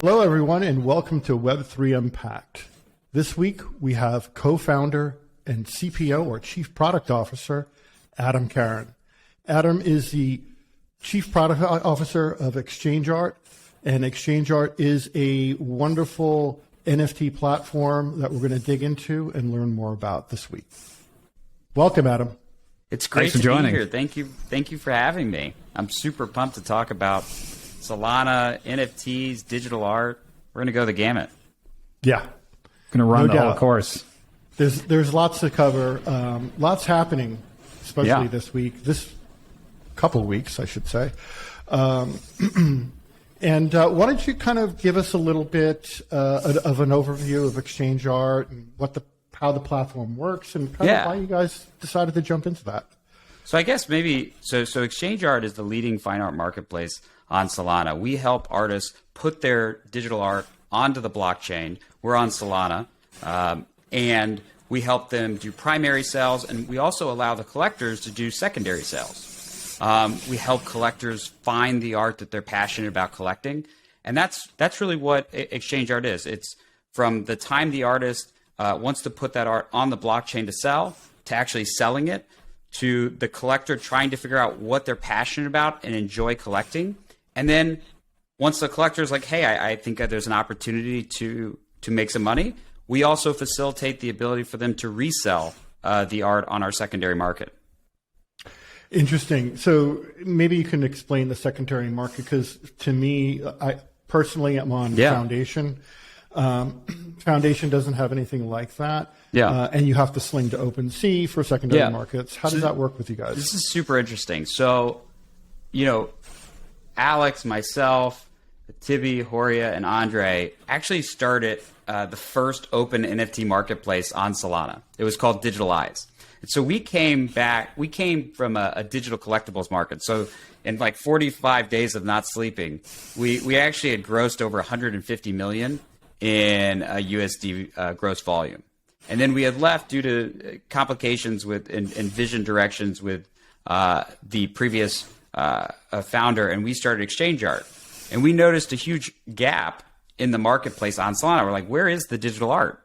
Hello, everyone, and welcome to Web3 Unpacked. This week, we have co-founder and CPO, or Chief Product Officer, Adam Karren. Adam is the Chief Product Officer of Exchange Art, and Exchange Art is a wonderful NFT platform that we're going to dig into and learn more about this week. Welcome, Adam. It's great to be here. Thank you for having me. I'm super pumped to talk about Solana, NFTs, digital art. We're going to go the gamut. Yeah. Going to run the whole course. There's lots to cover. Lots happening, especially this week. This couple of weeks, I should say. And why don't you kind of give us a little bit of an overview of Exchange Art and how the platform works and kind of why you guys decided to jump into that? So I guess maybe so Exchange Art is the leading fine art marketplace on Solana. We help artists put their digital art onto the blockchain. We're on Solana, and we help them do primary sales, and we also allow the collectors to do secondary sales. We help collectors find the art that they're passionate about collecting, and that's really what Exchange Art is. It's from the time the artist wants to put that art on the blockchain to sell, to actually selling it, to the collector trying to figure out what they're passionate about and enjoy collecting. And then once the collector is like, hey, I think that there's an opportunity to make some money, we also facilitate the ability for them to resell the art on our secondary market. Interesting. So maybe you can explain the secondary market, because to me, I personally am on Foundation. Foundation doesn't have anything like that. And you have to sling to OpenSea for secondary markets. How does that work with you guys? This is super interesting. So, Alex, myself, Tibby, Horia, and Andre actually started the first open NFT marketplace on Solana. It was called Digital Eyes. And so we came from a digital collectibles market. So in like 45 days of not sleeping, we actually had grossed over 150 million in USD gross volume. And then we had left due to complications and vision directions with the previous founder, and we started Exchange Art. And we noticed a huge gap in the marketplace on Solana. We're like, where is the digital art?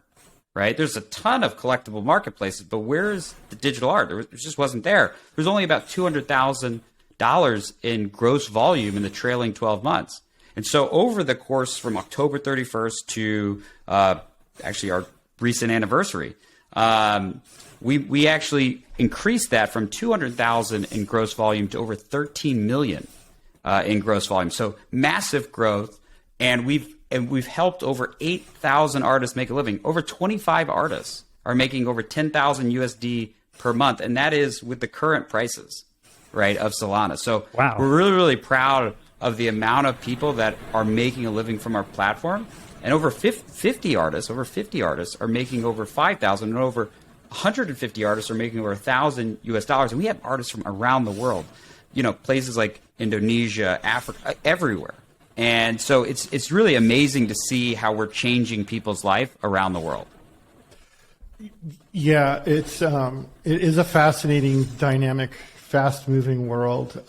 Right? There's a ton of collectible marketplaces, but where is the digital art? It just wasn't there. There's only about $200,000 in gross volume in the trailing 12 months. And so over the course from October 31st to actually our recent anniversary, we actually increased that from 200,000 in gross volume to over 13 million in gross volume. So massive growth, and we've helped over 8,000 artists make a living. Over 25 artists are making over 10,000 USD per month, and that is with the current prices, right, of Solana. So we're really, really proud of the amount of people that are making a living from our platform. And over 50 artists are making over 5,000, and over 150 artists are making over $1,000 US dollars. And we have artists from around the world, places like Indonesia, Africa, everywhere. And so it's really amazing to see how we're changing people's life around the world. Yeah, it is a fascinating, dynamic, fast-moving world.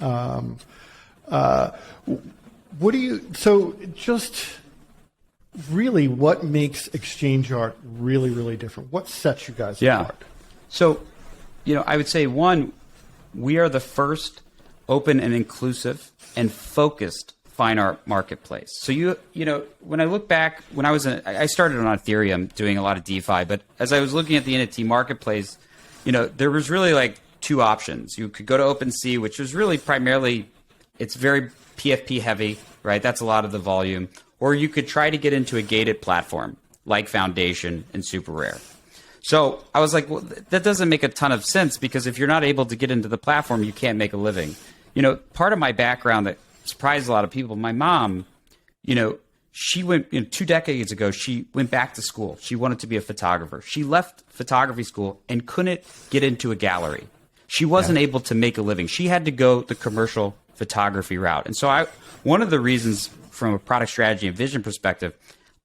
Really, what makes Exchange Art really, really different? What sets you guys apart? So, I would say, one, we are the first open and inclusive and focused fine art marketplace. So, when I look back, I started on Ethereum doing a lot of DeFi, but as I was looking at the NFT marketplace, there was really like two options. You could go to OpenSea, which was really primarily, it's very PFP heavy, right? That's a lot of the volume. Or you could try to get into a gated platform like Foundation and Super Rare. So I was like, well, that doesn't make a ton of sense, because if you're not able to get into the platform, you can't make a living. Part of my background that surprised a lot of people, my mom, she went, 2 decades ago, she went back to school. She wanted to be a photographer. She left photography school and couldn't get into a gallery. She wasn't able to make a living. She had to go the commercial photography route. And so one of the reasons from a product strategy and vision perspective,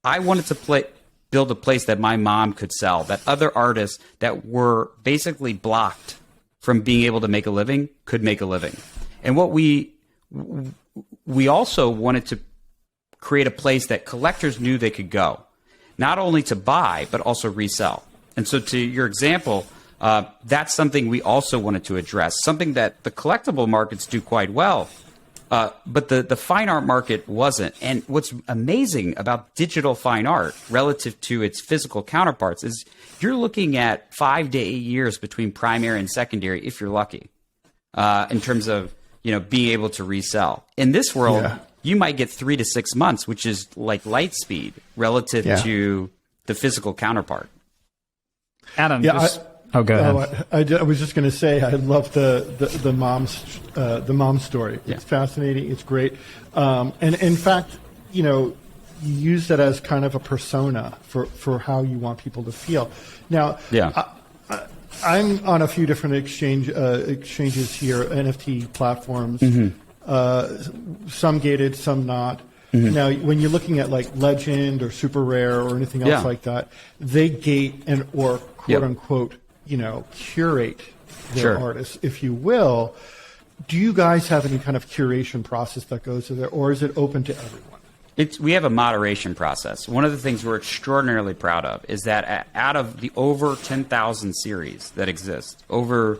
I wanted to build a place that my mom could sell, that other artists that were basically blocked from being able to make a living could make a living. And what we also wanted to create a place that collectors knew they could go, not only to buy, but also resell. And so to your example, that's something we also wanted to address, something that the collectible markets do quite well, but the fine art market wasn't. And what's amazing about digital fine art relative to its physical counterparts is you're looking at 5 to 8 years between primary and secondary, if you're lucky, in terms of being able to resell. In this world, you might get 3 to 6 months, which is like light speed relative to the physical counterpart. Adam, go ahead. I was just going to say I love the mom story. It's fascinating. It's great. And in fact, you use that as kind of a persona for how you want people to feel. Now, I'm on a few different exchanges here, NFT platforms. Some gated, some not. Now, when you're looking at like Legend or Super Rare or anything else like that, they gate or quote unquote, curate their artists, if you will. Do you guys have any kind of curation process that goes to there, or is it open to everyone? We have a moderation process. One of the things we're extraordinarily proud of is that out of the over 10,000 series that exist, over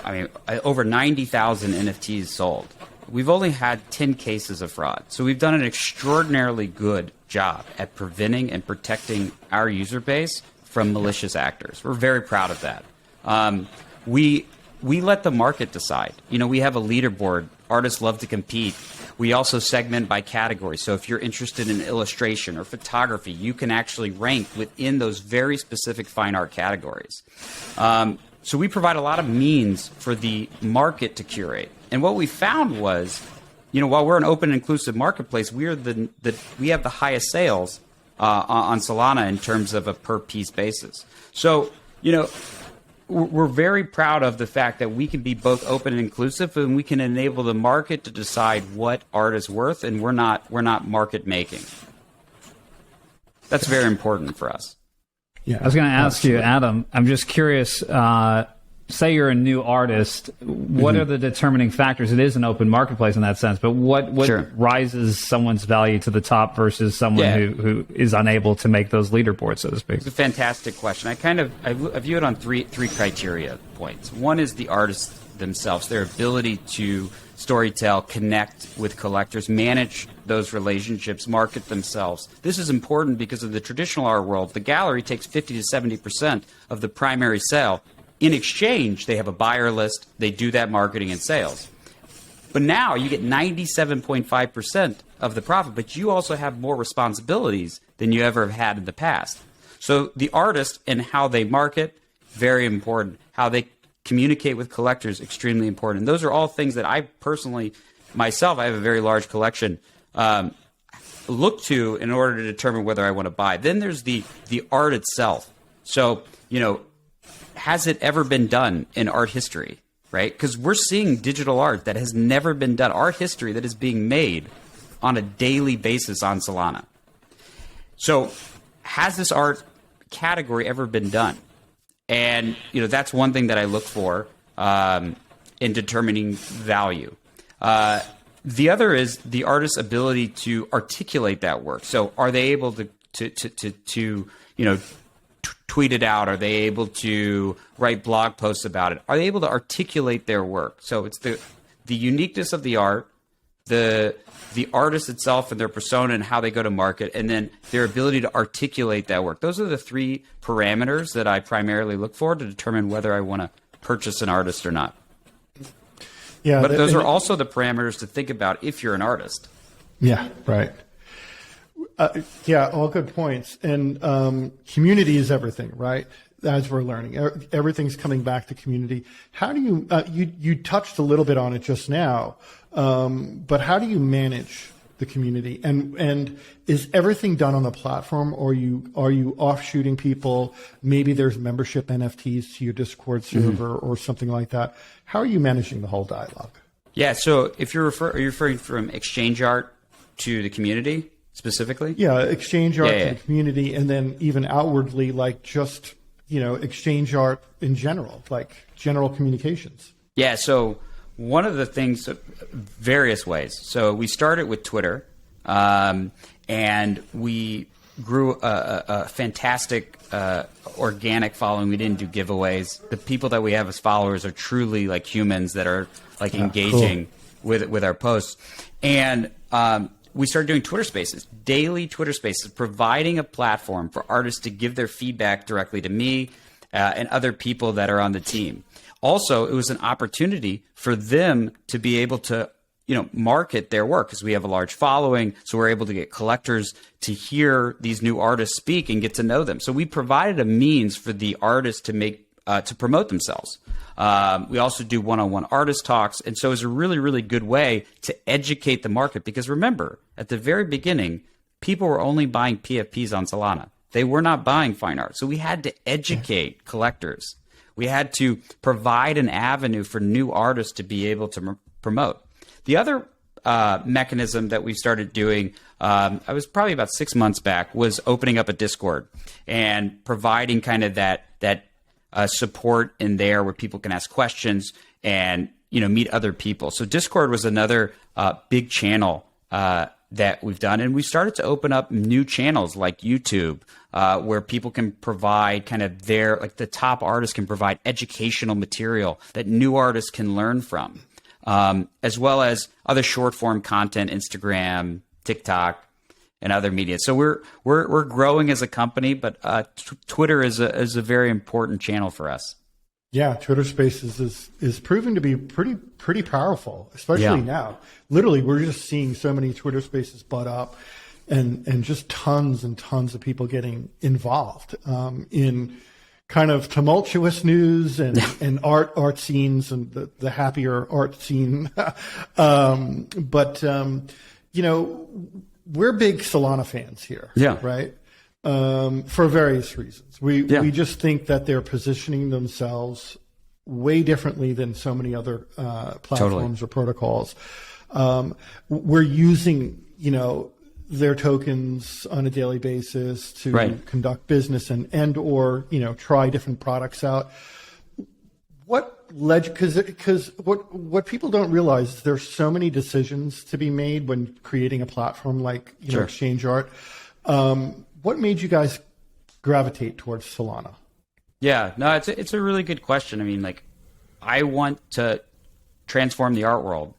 90,000 NFTs sold, we've only had 10 cases of fraud. So we've done an extraordinarily good job at preventing and protecting our user base from malicious actors. We're very proud of that. We let the market decide. We have a leaderboard. Artists love to compete. We also segment by category. So if you're interested in illustration or photography, you can actually rank within those very specific fine art categories. So we provide a lot of means for the market to curate. And what we found was, while we're an open and inclusive marketplace, we have the highest sales on Solana in terms of a per piece basis. So, we're very proud of the fact that we can be both open and inclusive, and we can enable the market to decide what art is worth, and we're not market making. That's very important for us. Yeah, I was going to ask you, Adam, I'm just curious, say you're a new artist, what are the determining factors? It is an open marketplace in that sense, but what rises someone's value to the top versus someone who is unable to make those leaderboards, so to speak? It's a fantastic question. I view it on three criteria points. One is the artists themselves, their ability to storytell, connect with collectors, manage those relationships, market themselves. This is important because in the traditional art world, the gallery takes 50 to 70% of the primary sale. In exchange, they have a buyer list, they do that marketing and sales. But now you get 97.5% of the profit, but you also have more responsibilities than you ever have had in the past. So the artist and how they market, very important. How they communicate with collectors, extremely important. And those are all things that I personally, myself, I have a very large collection, look to in order to determine whether I want to buy. Then there's the art itself. So, has it ever been done in art history, right? Because we're seeing digital art that has never been done, art history that is being made on a daily basis on Solana. So has this art category ever been done? And, that's one thing that I look for in determining value. The other is the artist's ability to articulate that work. So are they able to tweet it out? Are they able to write blog posts about it? Are they able to articulate their work? So it's the uniqueness of the art, the artist itself and their persona and how they go to market, and then their ability to articulate that work. Those are the three parameters that I primarily look for to determine whether I want to purchase an artist or not. Yeah, but those are also the parameters to think about if you're an artist. Yeah, right. All good points. And community is everything, right? As we're learning, everything's coming back to community. How do you, you touched a little bit on it just now, but how do you manage the community? And is everything done on the platform, or are you offshooting people? Maybe there's membership NFTs to your Discord server or something like that. How are you managing the whole dialogue? Yeah, so if are you referring from exchange art to the community? Specifically? Yeah, exchange art to the community, and then even outwardly, like just, exchange art in general, like general communications. Yeah, so one of the things, various ways. So we started with Twitter. and we grew a fantastic organic following. We didn't do giveaways. The people that we have as followers are truly like humans that are like engaging with our posts. And we started doing Twitter Spaces, daily Twitter Spaces, providing a platform for artists to give their feedback directly to me and other people that are on the team. Also, it was an opportunity for them to be able to, market their work because we have a large following. So we're able to get collectors to hear these new artists speak and get to know them. So we provided a means for the artists to promote themselves. We also do one-on-one artist talks. And so it's a really, really good way to educate the market because remember, at the very beginning, people were only buying PFPs on Solana. They were not buying fine art. So we had to educate collectors. We had to provide an avenue for new artists to be able to promote. The other mechanism that we started doing, I was probably about 6 months back, was opening up a Discord and providing kind of that support in there where people can ask questions and meet other people. So Discord was another big channel that we've done, and we started to open up new channels like YouTube, where people can provide kind of the top artists can provide educational material that new artists can learn from, as well as other short form content, Instagram, TikTok, and other media. So we're growing as a company, but Twitter is a very important channel for us. Yeah, Twitter Spaces is proving to be pretty powerful, especially now. Literally, we're just seeing so many Twitter Spaces butt up, and just tons and tons of people getting involved in kind of tumultuous news and art scenes and the happier art scene. But we're big Solana fans here, right? For various reasons. We just think that they're positioning themselves way differently than so many other platforms or protocols. We're using, their tokens on a daily basis to conduct business and or try different products out. What led? Because what people don't realize is there's so many decisions to be made when creating a platform like Exchange Art. What made you guys gravitate towards Solana? Yeah, no, it's a really good question. I mean, I want to transform the art world,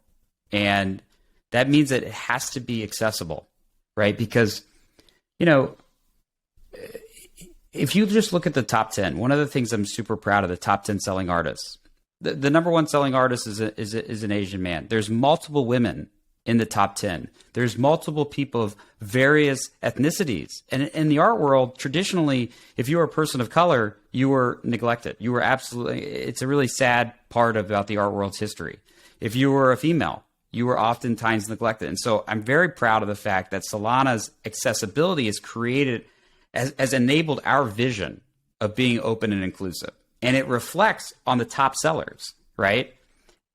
and that means that it has to be accessible, right? Because, if you just look at the top 10, one of the things I'm super proud of, the top 10 selling artists, the number one selling artist is an Asian man. There's multiple women in the top 10. There's multiple people of various ethnicities. And in the art world, traditionally, if you were a person of color, you were neglected. You were it's a really sad part about the art world's history. If you were a female, you were oftentimes neglected. And so I'm very proud of the fact that Solana's accessibility has enabled our vision of being open and inclusive. And it reflects on the top sellers, right?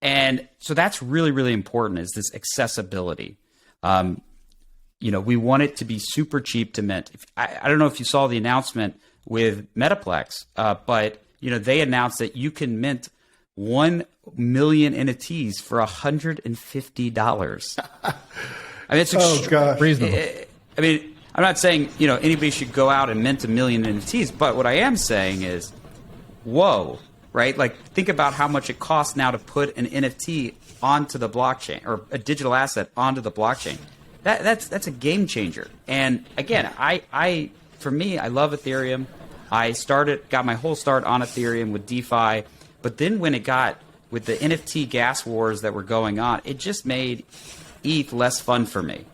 And so that's really, really important, is this accessibility. We want it to be super cheap to mint. I don't know if you saw the announcement with Metaplex, but they announced that you can mint 1 million NFTs for $150. I mean, it's reasonable. I mean, I'm not saying anybody should go out and mint 1 million NFTs, but what I am saying is, whoa. Right? Think about how much it costs now to put an NFT onto the blockchain, or a digital asset onto the blockchain. That's a game changer. And again, for me, I love Ethereum. I got my whole start on Ethereum with DeFi, but then when it got with the NFT gas wars that were going on, it just made ETH less fun for me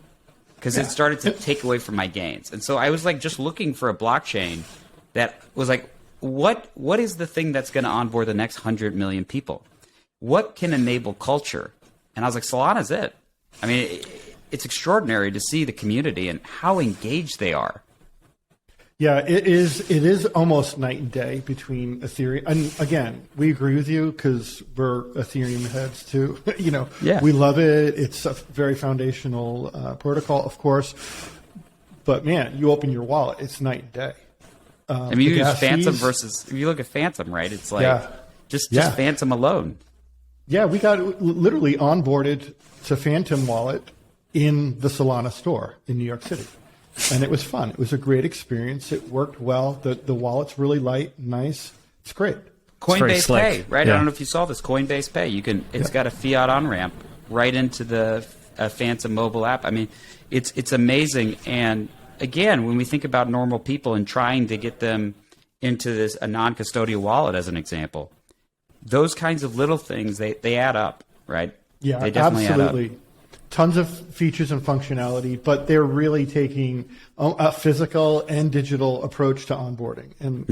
because it started to take away from my gains. And so I was just looking for a blockchain that was what is the thing that's going to onboard the next 100 million people? What can enable culture? And I was like, Solana's it. I mean, it's extraordinary to see the community and how engaged they are. Yeah, it is almost night and day between Ethereum. And again, we agree with you because we're Ethereum heads too. We love it. It's a very foundational protocol, of course. But man, you open your wallet, it's night and day. I mean, you use Phantom if you look at Phantom, right? It's just Phantom alone. Yeah, we got literally onboarded to Phantom Wallet in the Solana store in New York City. And it was fun. It was a great experience. It worked well. The wallet's really light, nice. It's great. Coinbase Pay, right? Yeah. I don't know if you saw this. Coinbase Pay. It's got a fiat on ramp right into the Phantom mobile app. I mean, it's amazing. And again, when we think about normal people and trying to get them into a non-custodial wallet, as an example, those kinds of little things they add up, right? Yeah, they definitely absolutely. Add up. Tons of features and functionality, but they're really taking a physical and digital approach to onboarding. And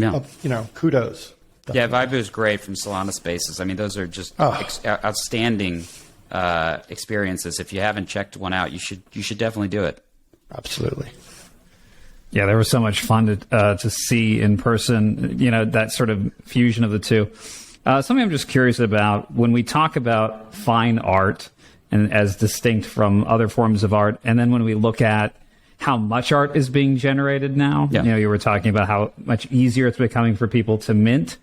kudos. Definitely. Yeah, Vibe is great from Solana Spaces. I mean, those are just outstanding experiences. If you haven't checked one out, you should definitely do it. Absolutely. Yeah, there was so much fun to see in person. That sort of fusion of the two. Something I'm just curious about when we talk about fine art and as distinct from other forms of art, and then when we look at how much art is being generated now. Yeah. You were talking about how much easier it's becoming for people to mint.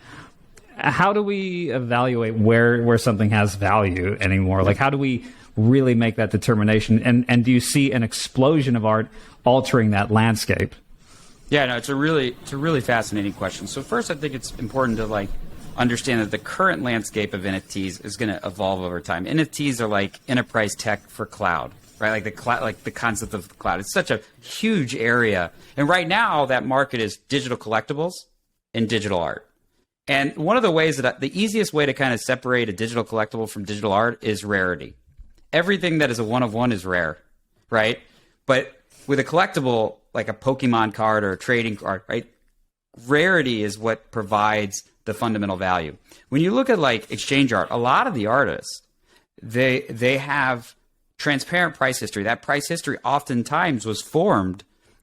How do we evaluate where something has value anymore? Like, how do we really make that determination? And do you see an explosion of art altering that landscape? Yeah, no, it's a really fascinating question. So first, I think it's important to understand that the current landscape of NFTs is going to evolve over time. NFTs are like enterprise tech for cloud, right? Like the concept of the cloud. It's such a huge area. And right now that market is digital collectibles and digital art. And one of the ways the easiest way to kind of separate a digital collectible from digital art is rarity. Everything that is a one of one is rare, right? But with a collectible, like a Pokemon card or a trading card, right? Rarity is what provides the fundamental value. When you look at exchange art, a lot of the artists, they have transparent price history. That price history oftentimes was formed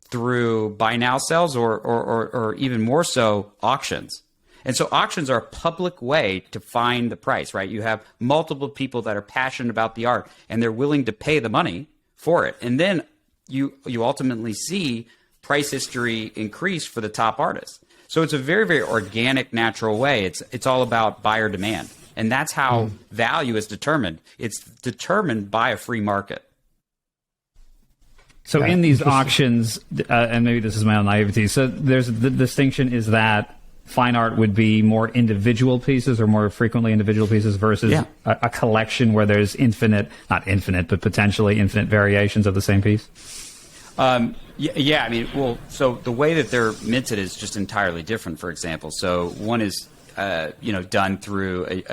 through buy now sells or even more so auctions. And so auctions are a public way to find the price, right? You have multiple people that are passionate about the art and they're willing to pay the money for it. And then you ultimately see price history increase for the top artists. So it's a very, very organic, natural way. It's all about buyer demand. And that's how value is determined. It's determined by a free market. So in these auctions, and maybe this is my own naivety, so there's the distinction is that fine art would be more individual pieces or more frequently individual pieces versus a collection where there's not infinite, but potentially infinite variations of the same piece? Yeah, I mean, so the way that they're minted is just entirely different, for example. So one is, done through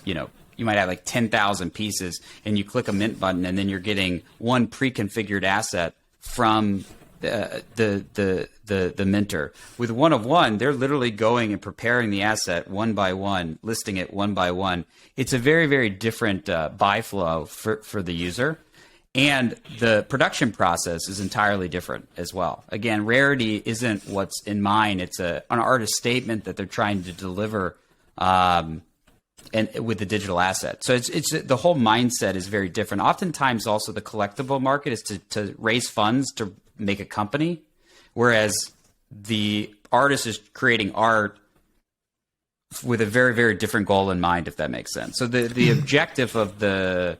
you might have 10,000 pieces and you click a mint button and then you're getting one pre-configured asset from the minter. With one of one, they're literally going and preparing the asset one by one, listing it one by one. It's a very, very different buy flow for the user. And the production process is entirely different as well. Again, rarity isn't what's in mind. It's an artist statement that they're trying to deliver and with the digital asset. So it's the whole mindset is very different. Oftentimes also the collectible market is to raise funds to make a company, whereas the artist is creating art with a very, very different goal in mind, if that makes sense. So the objective of the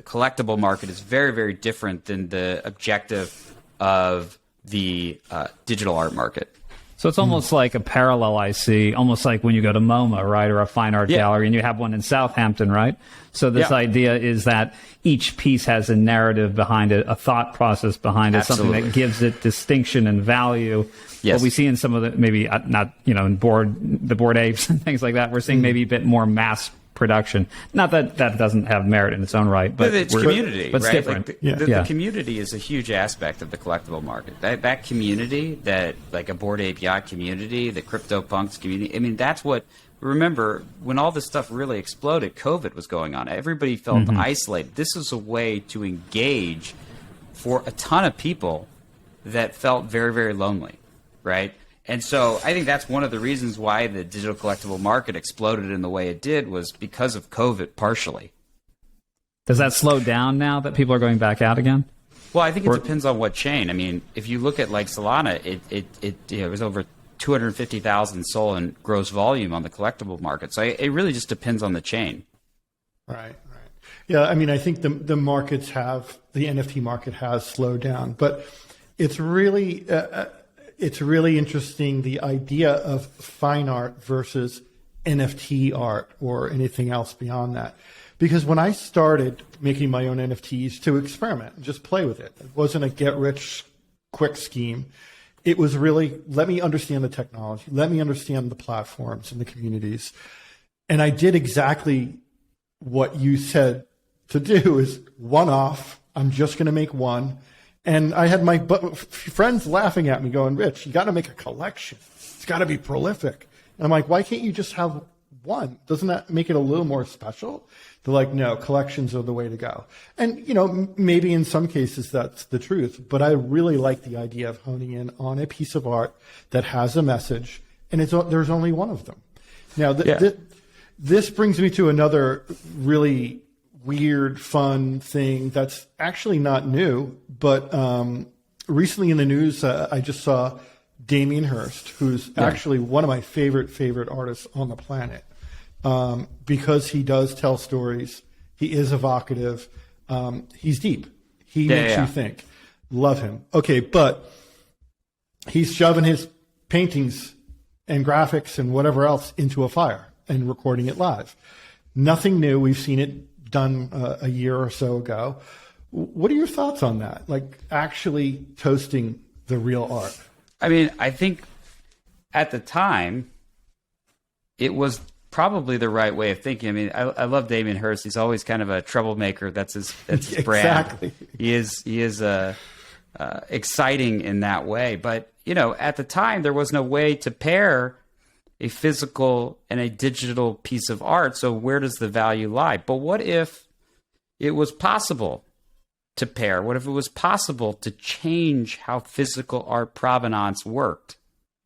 collectible market is very, very different than the objective of the digital art market. So it's almost like a parallel I see, almost like when you go to MoMA, right, or a fine art gallery, and you have one in Southampton, right? So this idea is that each piece has a narrative behind it, a thought process behind it, something that gives it distinction and value. Yes. What we see in some of the, maybe not, in the Bored Apes and things like that, we're seeing maybe a bit more mass production. Not that that doesn't have merit in its own right, but it's community, but it's right? different. The community is a huge aspect of the collectible market. That community, that like a Bored Ape Yacht community, the CryptoPunks community. I mean, that's what. Remember when all this stuff really exploded? COVID was going on. Everybody felt isolated. This was a way to engage for a ton of people that felt very, very lonely, right? And so I think that's one of the reasons why the digital collectible market exploded in the way it did was because of COVID partially. Does that slow down now that people are going back out again? Well, I think it depends on what chain. I mean, if you look at like Solana, it was over 250,000 sold in gross volume on the collectible market. So it really just depends on the chain. Right. Yeah, I mean, I think the NFT market has slowed down, but it's really interesting, the idea of fine art versus NFT art or anything else beyond that. Because when I started making my own NFTs to experiment and just play with it, it wasn't a get rich quick scheme. It was really, let me understand the technology, let me understand the platforms and the communities. And I did exactly what you said to do, is one off. I'm just going to make one. And I had my friends laughing at me going, Rich, you got to make a collection. It's got to be prolific. And I'm like, why can't you just have one? Doesn't that make it a little more special? They're like, no, collections are the way to go. And, maybe in some cases that's the truth, but I really like the idea of honing in on a piece of art that has a message, and there's only one of them. Now, this brings me to another really weird, fun thing that's actually not new, but recently in the news, I just saw Damien Hirst, who's actually one of my favorite artists on the planet, because he does tell stories. He is evocative. He's deep. He makes you think. Love him. Okay, but he's shoving his paintings and graphics and whatever else into a fire and recording it live. Nothing new. We've seen it done a year or so ago. What are your thoughts on that? Like actually toasting the real art? I mean, I think at the time it was probably the right way of thinking. I mean, I love Damien Hirst. He's always kind of a troublemaker. That's his brand. Exactly. He is exciting in that way. But at the time there was no way to pair a physical and a digital piece of art. So where does the value lie? But what if it was possible to pair? What if it was possible to change how physical art provenance worked?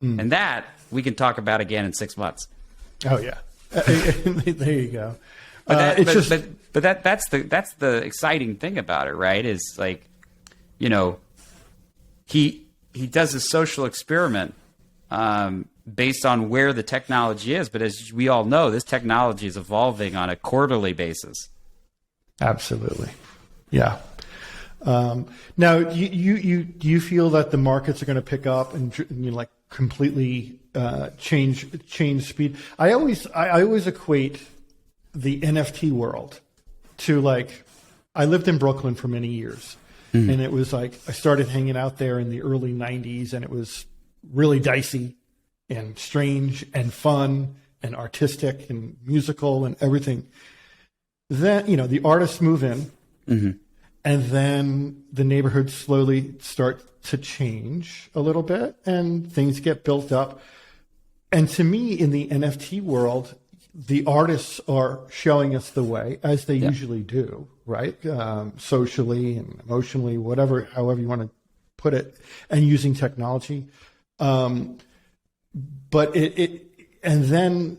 And that we can talk about again in 6 months. Oh yeah. There you go. But that's the exciting thing about it, right? Is like, he does a social experiment based on where the technology is. But as we all know, this technology is evolving on a quarterly basis. Absolutely. Yeah. Now, do you feel that the markets are going to pick up and completely change speed? I always equate the NFT world to I lived in Brooklyn for many years, and it was I started hanging out there in the early 90s, and it was really dicey and strange and fun and artistic and musical and everything. Then, the artists move in, and then the neighborhoods slowly start to change a little bit and things get built up. And to me, in the NFT world, the artists are showing us the way, as they usually do, right? Socially and emotionally, however you want to put it, and using technology. But and then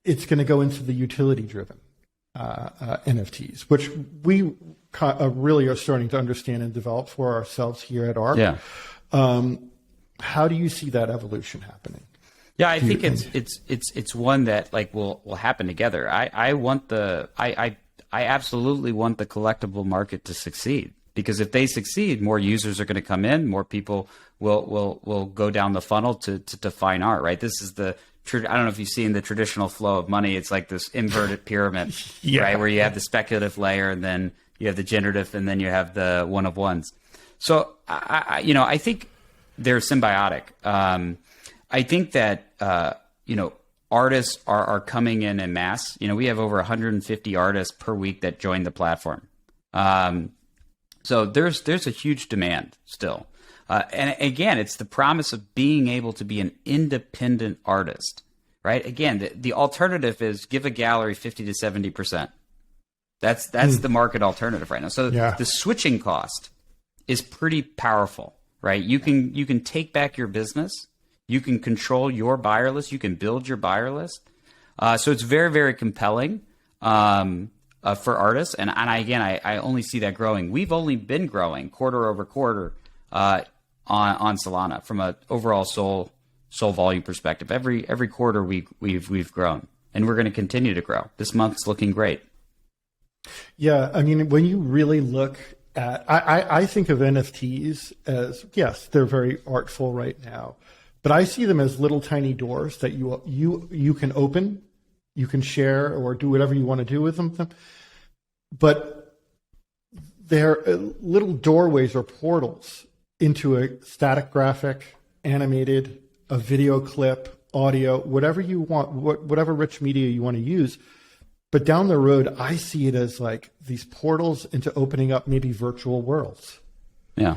it's going to go into the utility-driven NFTs, which we really are starting to understand and develop for ourselves here at ARC. Yeah. How do you see that evolution happening? Yeah, I think it's one that will happen together. I absolutely want the collectible market to succeed, because if they succeed, more users are going to come in, more people will go down the funnel to fine art, right? This is I don't know if you've seen the traditional flow of money. It's like this inverted pyramid, right? Where you have the speculative layer, and then you have the generative, and then you have the one of ones. So I think they're symbiotic. I think that artists are coming in mass. We have over 150 artists per week that join the platform. So there's a huge demand still. And again, it's the promise of being able to be an independent artist, right? Again, the alternative is give a gallery 50 to 70%. That's the market alternative right now. So the switching cost is pretty powerful, right? You can take back your business. You can control your buyer list. You can build your buyer list. So it's very, very compelling for artists. And I only see that growing. We've only been growing quarter over quarter on Solana from an overall soul volume perspective. Every quarter we've grown, and we're going to continue to grow. This month's looking great. Yeah, I mean, when you really look at, I think of NFTs as, yes, they're very artful right now, but I see them as little tiny doors that you can open, you can share, or do whatever you want to do with them. But they're little doorways or portals into a static graphic, animated, a video clip, audio, whatever you want, whatever rich media you want to use. But down the road, I see it as like these portals into opening up maybe virtual worlds,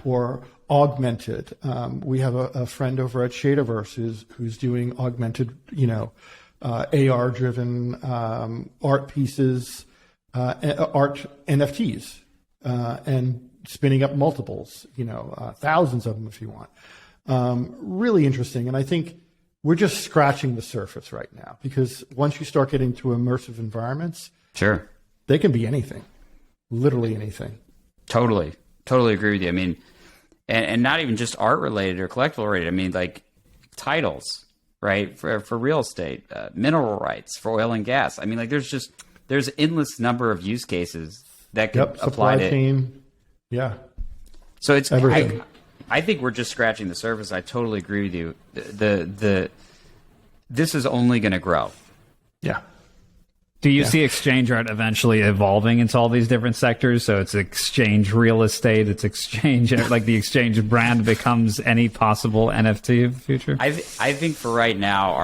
or augmented. We have a friend over at Shadiverse who's doing augmented, AR-driven art pieces, art NFTs, and spinning up multiples, thousands of them if you want. Really interesting, and I think we're just scratching the surface right now, because once you start getting to immersive environments, sure, they can be anything, literally anything. Totally agree with you. I mean, and not even just art related or collectible related. I mean, like titles, right? For real estate, mineral rights, for oil and gas. I mean, like there's endless number of use cases that could apply supply to chain. Yeah. So it's everything. I think we're just scratching the surface. I totally agree with you. This is only going to grow. Yeah. Do you see exchange art eventually evolving into all these different sectors? So it's exchange real estate, it's exchange, like the exchange brand becomes any possible NFT of the future? I think for right now,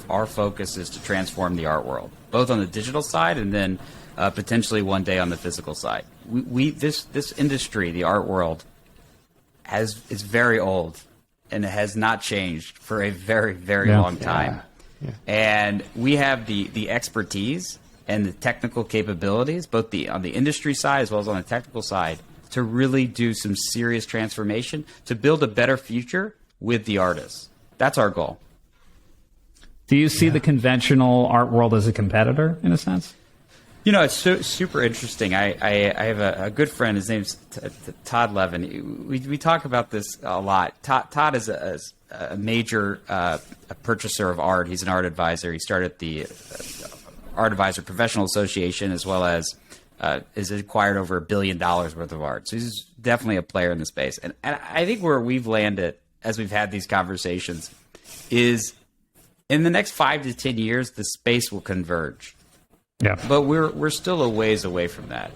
our focus is to transform the art world, both on the digital side and then potentially one day on the physical side. This industry, the art world, is very old and it has not changed for a very, very long time. Yeah. And we have the expertise and the technical capabilities, both on the industry side as well as on the technical side, to really do some serious transformation to build a better future with the artists. That's our goal. Do you see the conventional art world as a competitor in a sense? It's super interesting. I have a good friend. His name's Todd Levin. We talk about this a lot. Todd is a major purchaser of art. He's an art advisor. He started the Art Advisor Professional Association, as well as has acquired over $1 billion worth of art. So he's definitely a player in the space. And I think where we've landed as we've had these conversations is in the next 5 to 10 years, the space will converge. Yeah, but we're still a ways away from that.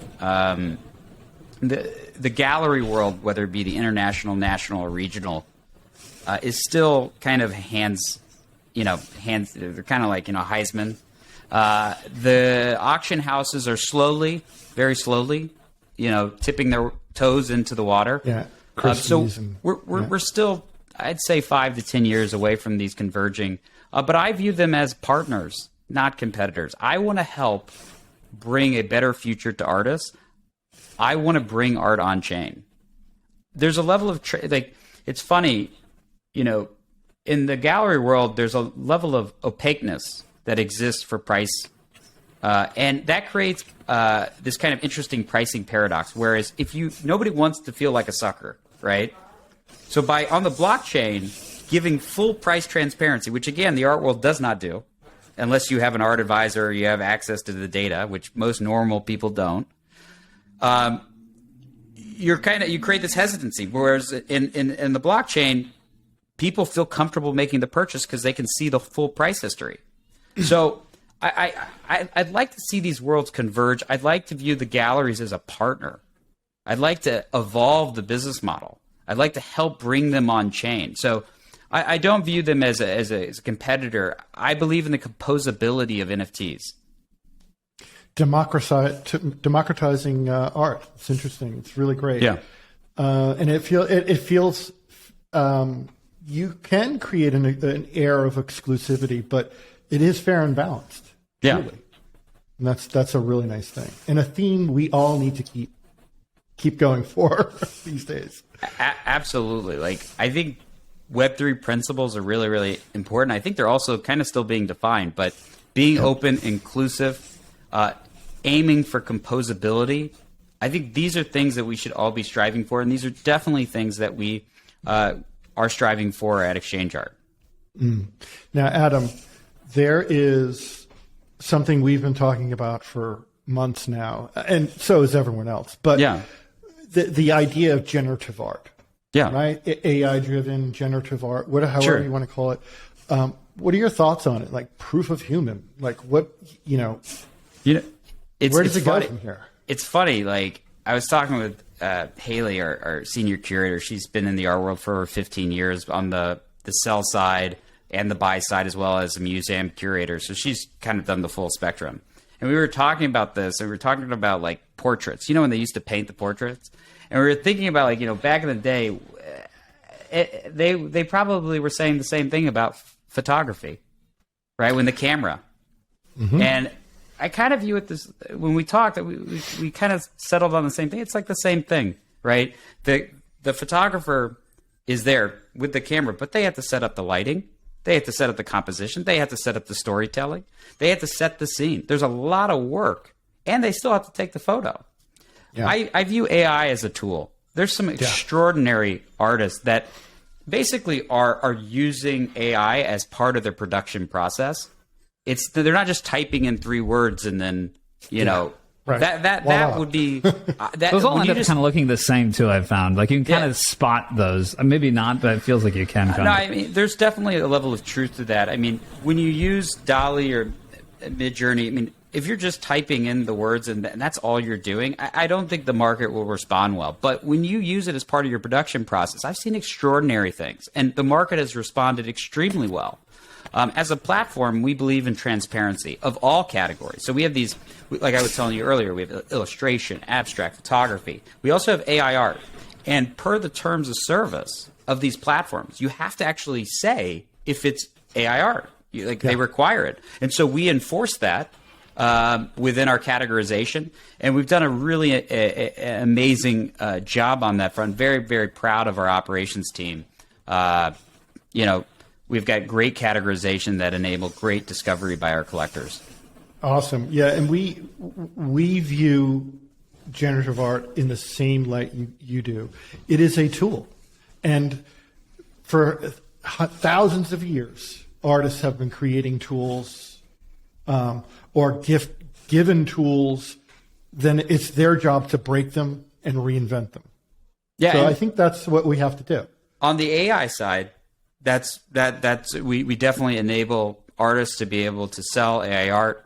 The gallery world, whether it be the international, national, or regional, is still kind of hands. They're kind of like Heisman. The auction houses are very slowly, tipping their toes into the water. Yeah. So we're still, I'd say, 5 to 10 years away from these converging. But I view them as partners, not competitors. I want to help bring a better future to artists. I want to bring art on chain. There's a level of it's funny, in the gallery world, there's a level of opaqueness that exists for price, and that creates this kind of interesting pricing paradox. Whereas nobody wants to feel like a sucker, right? So on the blockchain, giving full price transparency, which again the art world does not do, unless you have an art advisor or you have access to the data, which most normal people don't. You create this hesitancy. Whereas in the blockchain, people feel comfortable making the purchase because they can see the full price history. So I'd like to see these worlds converge. I'd like to view the galleries as a partner. I'd like to evolve the business model. I'd like to help bring them on chain. So I don't view them as a competitor. I believe in the composability of NFTs. Democratizing art. It's interesting. It's really great. Yeah. And it feels you can create an air of exclusivity, but it is fair and balanced. Yeah. Truly. And that's a really nice thing. And a theme we all need to keep going for these days. Absolutely. I think Web3 principles are really, really important. I think they're also kind of still being defined, but being open, inclusive, aiming for composability, I think these are things that we should all be striving for, and these are definitely things that we are striving for at Exchange Art. Now, Adam, there is something we've been talking about for months now, and so is everyone else. But yeah, the idea of generative art, yeah, right? AI-driven generative art, however Sure. you want to call it. What are your thoughts on it? Like proof of human? Like what, it's, where does it funny. go from here? It's funny. Like I was talking with Haley, our senior curator. She's been in the art world for over 15 years on the sell side and the buy side, as well as a museum curator. So she's kind of done the full spectrum. And we were talking about this, and we were talking about like portraits. When they used to paint the portraits, and we were thinking about like back in the day, they probably were saying the same thing about photography, right? When the camera, and I kind of view it this when we talked that we kind of settled on the same thing. It's like the same thing, right? The photographer is there with the camera, but they have to set up the lighting, they have to set up the composition, they have to set up the storytelling, they have to set the scene. There's a lot of work, and they still have to take the photo. Yeah. I view AI as a tool. There's some extraordinary artists that basically are using AI as part of their production process. They're not just typing in 3 words and then right. that would be those all end up kind of looking the same too. I've found like you can kind of spot those. Maybe not, but it feels like you can. No, I mean there's definitely a level of truth to that. I mean when you use DALL-E or Midjourney, I mean if you're just typing in the words and that's all you're doing, I don't think the market will respond well. But when you use it as part of your production process, I've seen extraordinary things, and the market has responded extremely well. As a platform, we believe in transparency of all categories. So we have these, like I was telling you earlier, we have illustration, abstract, photography. We also have AI art. And per the terms of service of these platforms, you have to actually say if it's AI art. They require it. And so we enforce that within our categorization. And we've done a really amazing job on that front. Very, very proud of our operations team. We've got great categorization that enable great discovery by our collectors. Awesome. Yeah, and we view generative art in the same light you do. It is a tool. And for thousands of years, artists have been creating tools or given tools. Then it's their job to break them and reinvent them. Yeah, so I think that's what we have to do. On the AI side, we definitely enable artists to be able to sell AI art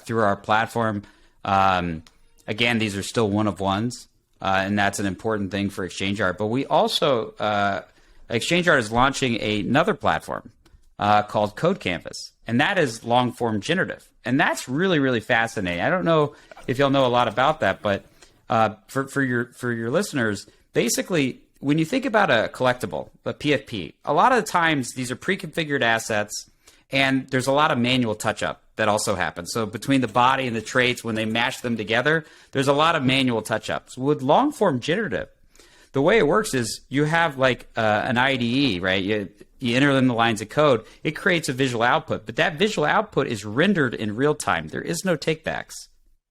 through our platform. Again, these are still one of ones, and that's an important thing for Exchange Art. But we also Exchange Art is launching another platform called Code Canvas, and that is long form generative, and that's really, really fascinating. I don't know if y'all know a lot about that, but for your listeners, basically, when you think about a collectible, a PFP, a lot of the times these are pre-configured assets, and there's a lot of manual touch-up that also happens. So between the body and the traits, when they mash them together, there's a lot of manual touch-ups. With long-form generative, the way it works is you have like an IDE, right? You enter in the lines of code, it creates a visual output, but that visual output is rendered in real time. There is no takebacks,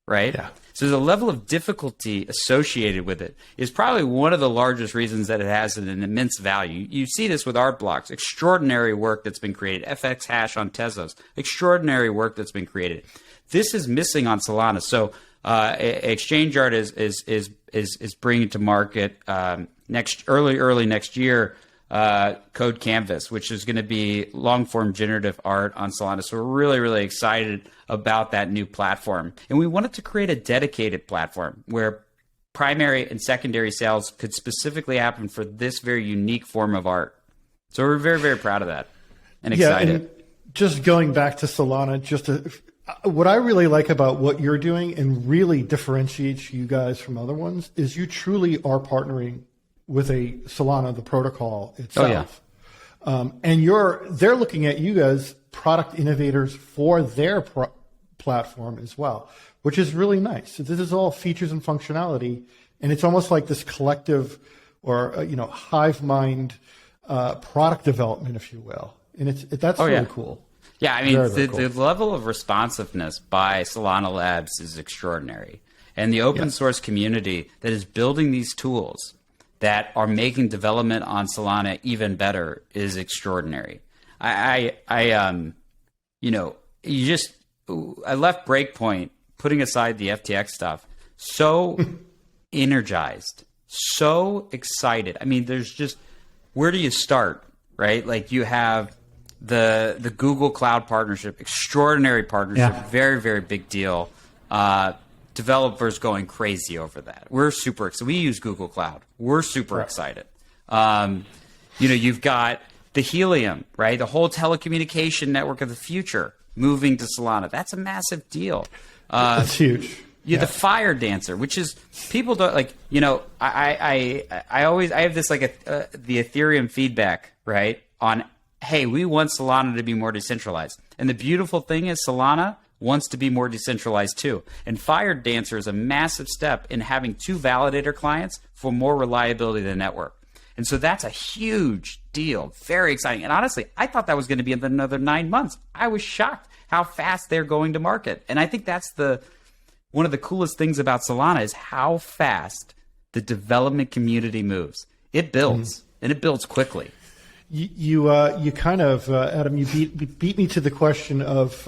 right? Yeah. So the level of difficulty associated with it is probably one of the largest reasons that it has an immense value. You see this with art blocks, extraordinary work that's been created. FX hash on Tezos, extraordinary work that's been created. This is missing on Solana. So Exchange Art is bringing to market early next year Code Canvas, which is going to be long form generative art on Solana. So we're really, really excited about that new platform. And we wanted to create a dedicated platform where primary and secondary sales could specifically happen for this very unique form of art. So we're very, very proud of that and excited. Yeah, and just going back to Solana, what I really like about what you're doing and really differentiates you guys from other ones is you truly are partnering with a Solana, the protocol itself. Oh, yeah. And they're looking at you as product innovators for their platform as well, which is really nice. So this is all features and functionality, and it's almost like this collective or hive mind product development, if you will. And that's really cool. Yeah, I mean, the level of responsiveness by Solana Labs is extraordinary. And the open source community that is building these tools that are making development on Solana even better is extraordinary. I left Breakpoint putting aside the FTX stuff, so energized, so excited. I mean, there's just, where do you start, right? Like you have the Google Cloud partnership, extraordinary partnership, very, very big deal. Developers going crazy over that. We're super excited. We use Google Cloud. We're super excited. You've got the Helium, right? The whole telecommunication network of the future moving to Solana. That's a massive deal. That's huge. The Fire Dancer, which is, people don't like, I have this like the Ethereum feedback, right? On, hey, we want Solana to be more decentralized. And the beautiful thing is Solana wants to be more decentralized too. And Fire Dancer is a massive step in having 2 validator clients for more reliability of the network. And so that's a huge deal. Very exciting. And honestly, I thought that was going to be another 9 months. I was shocked how fast they're going to market. And I think that's one of the coolest things about Solana is how fast the development community moves. It builds, and it builds quickly. You kind of, Adam, you beat me to the question of,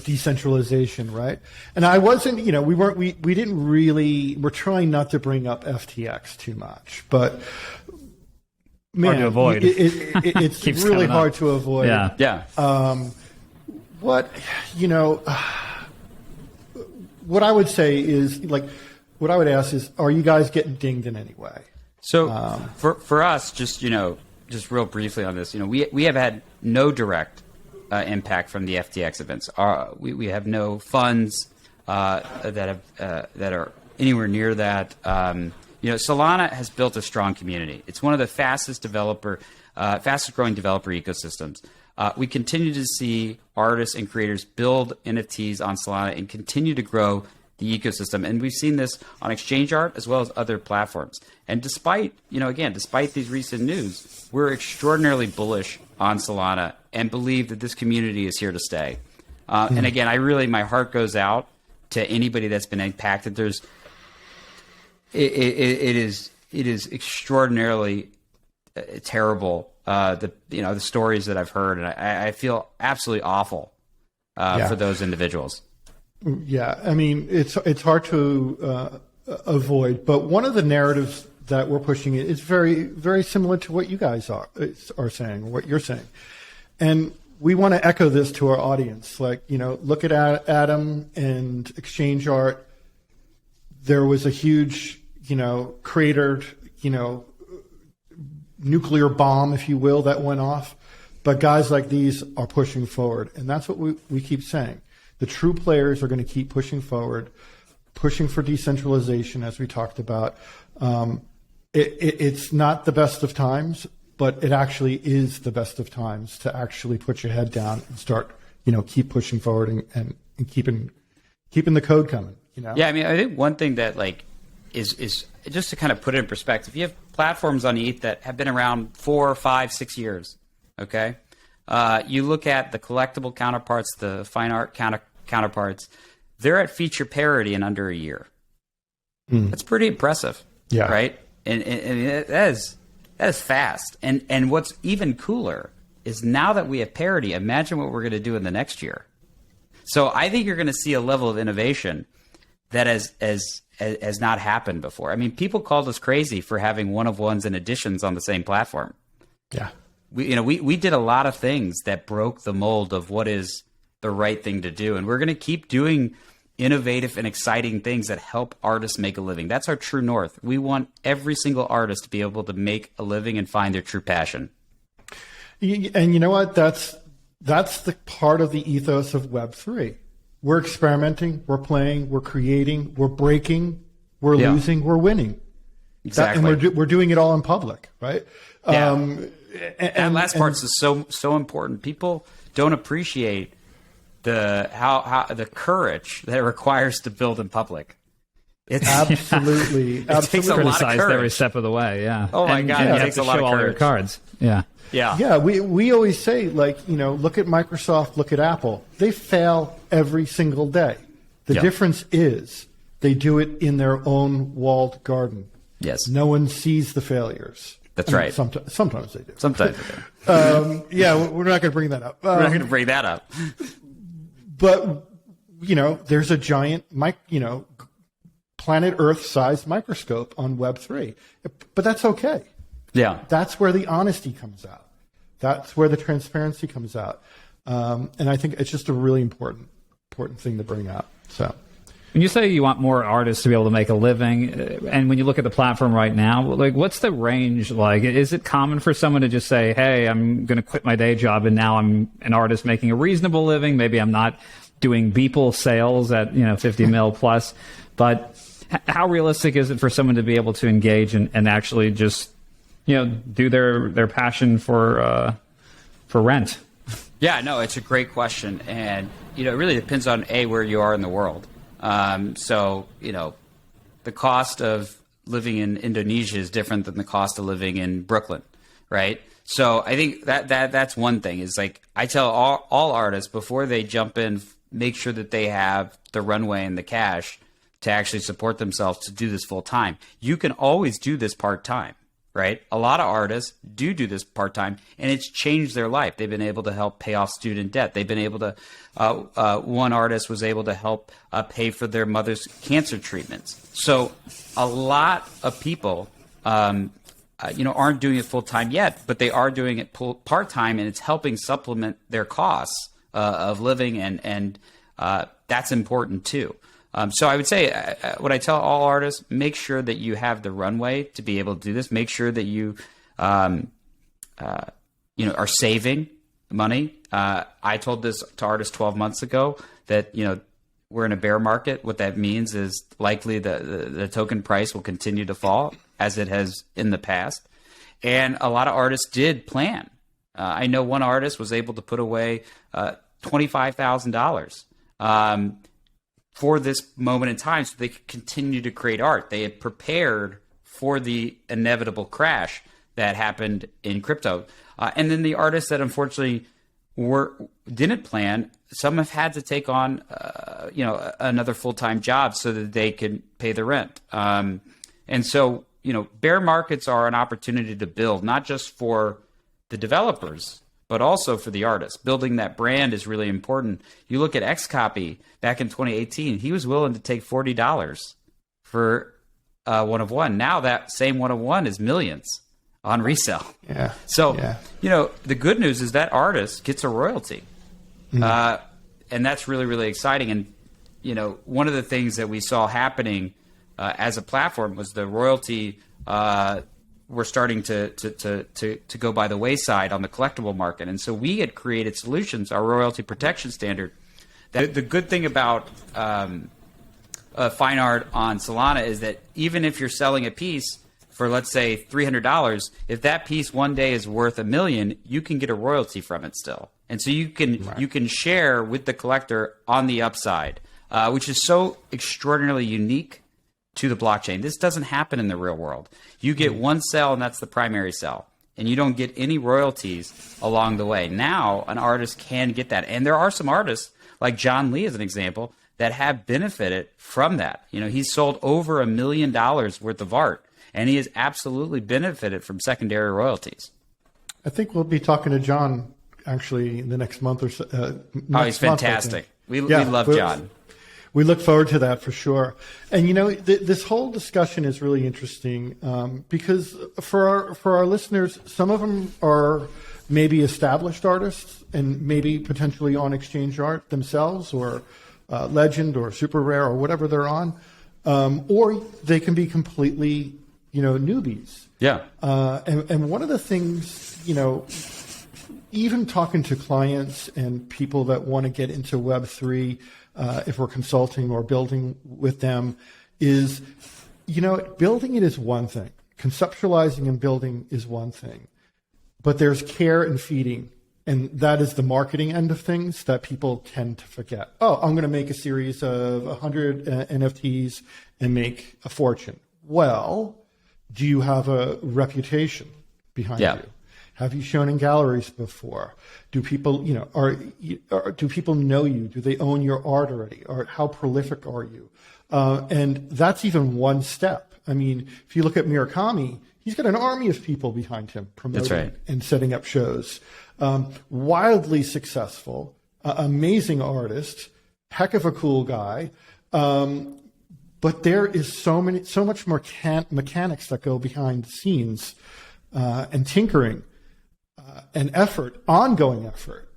decentralization, right? And I wasn't, we didn't really, we're trying not to bring up FTX too much, but man, hard to avoid. It's really hard to avoid. Yeah. What I would say is, what I would ask is, are you guys getting dinged in any way? So for us, just real briefly on this, we have had no direct impact from the FTX events. We have no funds that are anywhere near that. Solana has built a strong community. It's one of the fastest growing developer ecosystems. We continue to see artists and creators build NFTs on Solana and continue to grow the ecosystem. And we've seen this on Exchange Art as well as other platforms. And despite these recent news, we're extraordinarily bullish on Solana and believe that this community is here to stay. And again, my heart goes out to anybody that's been impacted. It is extraordinarily terrible. The stories that I've heard, and I feel absolutely awful for those individuals. Yeah, I mean, it's hard to avoid, but one of the narratives that we're pushing is very, very similar to what you guys are saying, or what you're saying. And we want to echo this to our audience. Look at Adam and Exchange Art. There was a huge, cratered, nuclear bomb, if you will, that went off. But guys like these are pushing forward. And that's what we keep saying. The true players are going to keep pushing forward, pushing for decentralization, as we talked about. It's not the best of times, but it actually is the best of times to actually put your head down and start, keep pushing forward and keeping the code coming. Yeah, I mean, I think one thing that is just to kind of put it in perspective. You have platforms on ETH that have been around 4, 5, 6 years. Okay. You look at the collectible counterparts, the fine art counterparts, they're at feature parity in under a year. That's pretty impressive. Yeah. Right. And that is fast. And what's even cooler is now that we have parity, imagine what we're going to do in the next year. So I think you're going to see a level of innovation that has not happened before. I mean, people called us crazy for having one-of-ones and additions on the same platform. Yeah. We did a lot of things that broke the mold of what is the right thing to do. And we're going to keep doing innovative and exciting things that help artists make a living. That's our true north. We want every single artist to be able to make a living and find their true passion. And you know what? That's the part of the ethos of Web3. We're experimenting, we're playing, we're creating, we're breaking, we're losing, we're winning. Exactly. And we're doing it all in public, right? Yeah. And last part is so important. People don't appreciate the courage that it requires to build in public. It's absolutely it takes a lot of criticized courage every step of the way. Yeah. Oh my God, it takes a lot of all your courage. Cards. Yeah. Yeah. Yeah. We always say, look at Microsoft, look at Apple. They fail every single day. The difference is they do it in their own walled garden. Yes. No one sees the failures. That's right. Sometimes they do. Sometimes they do. Yeah, we're not going to bring that up. We're not going to bring that up. But there's a giant, planet Earth-sized microscope on Web3. But that's okay. Yeah. That's where the honesty comes out. That's where the transparency comes out. And I think it's just a really important thing to bring up. So, when you say you want more artists to be able to make a living, and when you look at the platform right now, like, what's the range like? Is it common for someone to just say, hey, I'm going to quit my day job and now I'm an artist making a reasonable living? Maybe I'm not doing Beeple sales at 50 mil plus, but how realistic is it for someone to be able to engage and actually just do their passion for rent? Yeah, no, it's a great question, and it really depends on where you are in the world. So the cost of living in Indonesia is different than the cost of living in Brooklyn, right? So I think that's one thing. Is like I tell all artists before they jump in, make sure that they have the runway and the cash to actually support themselves to do this full time. You can always do this part time, right? A lot of artists do this part time, and it's changed their life. They've been able to help pay off student debt. They've been able to. One artist was able to help pay for their mother's cancer treatments. So a lot of people, aren't doing it full time yet, but they are doing it part time, and it's helping supplement their costs of living, and that's important too. So I would say what I tell all artists, make sure that you have the runway to be able to do this. Make sure that you, are saving money. I told this to artists 12 months ago that, we're in a bear market. What that means is likely the token price will continue to fall as it has in the past. And a lot of artists did plan. I know one artist was able to put away $25,000 for this moment in time so they could continue to create art. They had prepared for the inevitable crash that happened in crypto. And then the artists that unfortunately didn't plan, some have had to take on another full-time job so that they can pay the rent. And so, bear markets are an opportunity to build, not just for the developers, but also for the artist. Building that brand is really important. You look at Xcopy back in 2018, he was willing to take $40 for one of one. Now that same one of one is millions on resale. Yeah. So, the good news is that artist gets a royalty. Mm-hmm. And that's really, really exciting. And, one of the things that we saw happening as a platform was the royalty were starting to go by the wayside on the collectible market. And so we had created solutions, our royalty protection standard. That the good thing about fine art on Solana is that even if you're selling a piece for, let's say, $300, if that piece one day is worth $1 million, you can get a royalty from it still. And so you can share with the collector on the upside, which is so extraordinarily unique to the blockchain. This doesn't happen in the real world. You get one sell, and that's the primary sell, and you don't get any royalties along the way. Now, an artist can get that, and there are some artists, like John Lee as an example, that have benefited from that. He's sold over $1 million worth of art, and he has absolutely benefited from secondary royalties. I think we'll be talking to John actually in the next month or so. He's fantastic. We love John. We look forward to that for sure. And, this whole discussion is really interesting because for our listeners, some of them are maybe established artists and maybe potentially on exchange art themselves or Legend or Super Rare or whatever they're on. Or they can be completely, newbies. Yeah. And one of the things, even talking to clients and people that want to get into Web3, if we're consulting or building with them, is, building it is one thing. Conceptualizing and building is one thing. But there's care and feeding, and that is the marketing end of things that people tend to forget. Oh, I'm going to make a series of 100 NFTs and make a fortune. Well, do you have a reputation behind you? Have you shown in galleries before? Do people, do people know you? Do they own your art already? Or how prolific are you? And that's even one step. I mean, if you look at Murakami, he's got an army of people behind him promoting and setting up shows. Wildly successful, amazing artist, heck of a cool guy. But there is so much more mechanics that go behind the scenes, and tinkering, and effort, ongoing effort.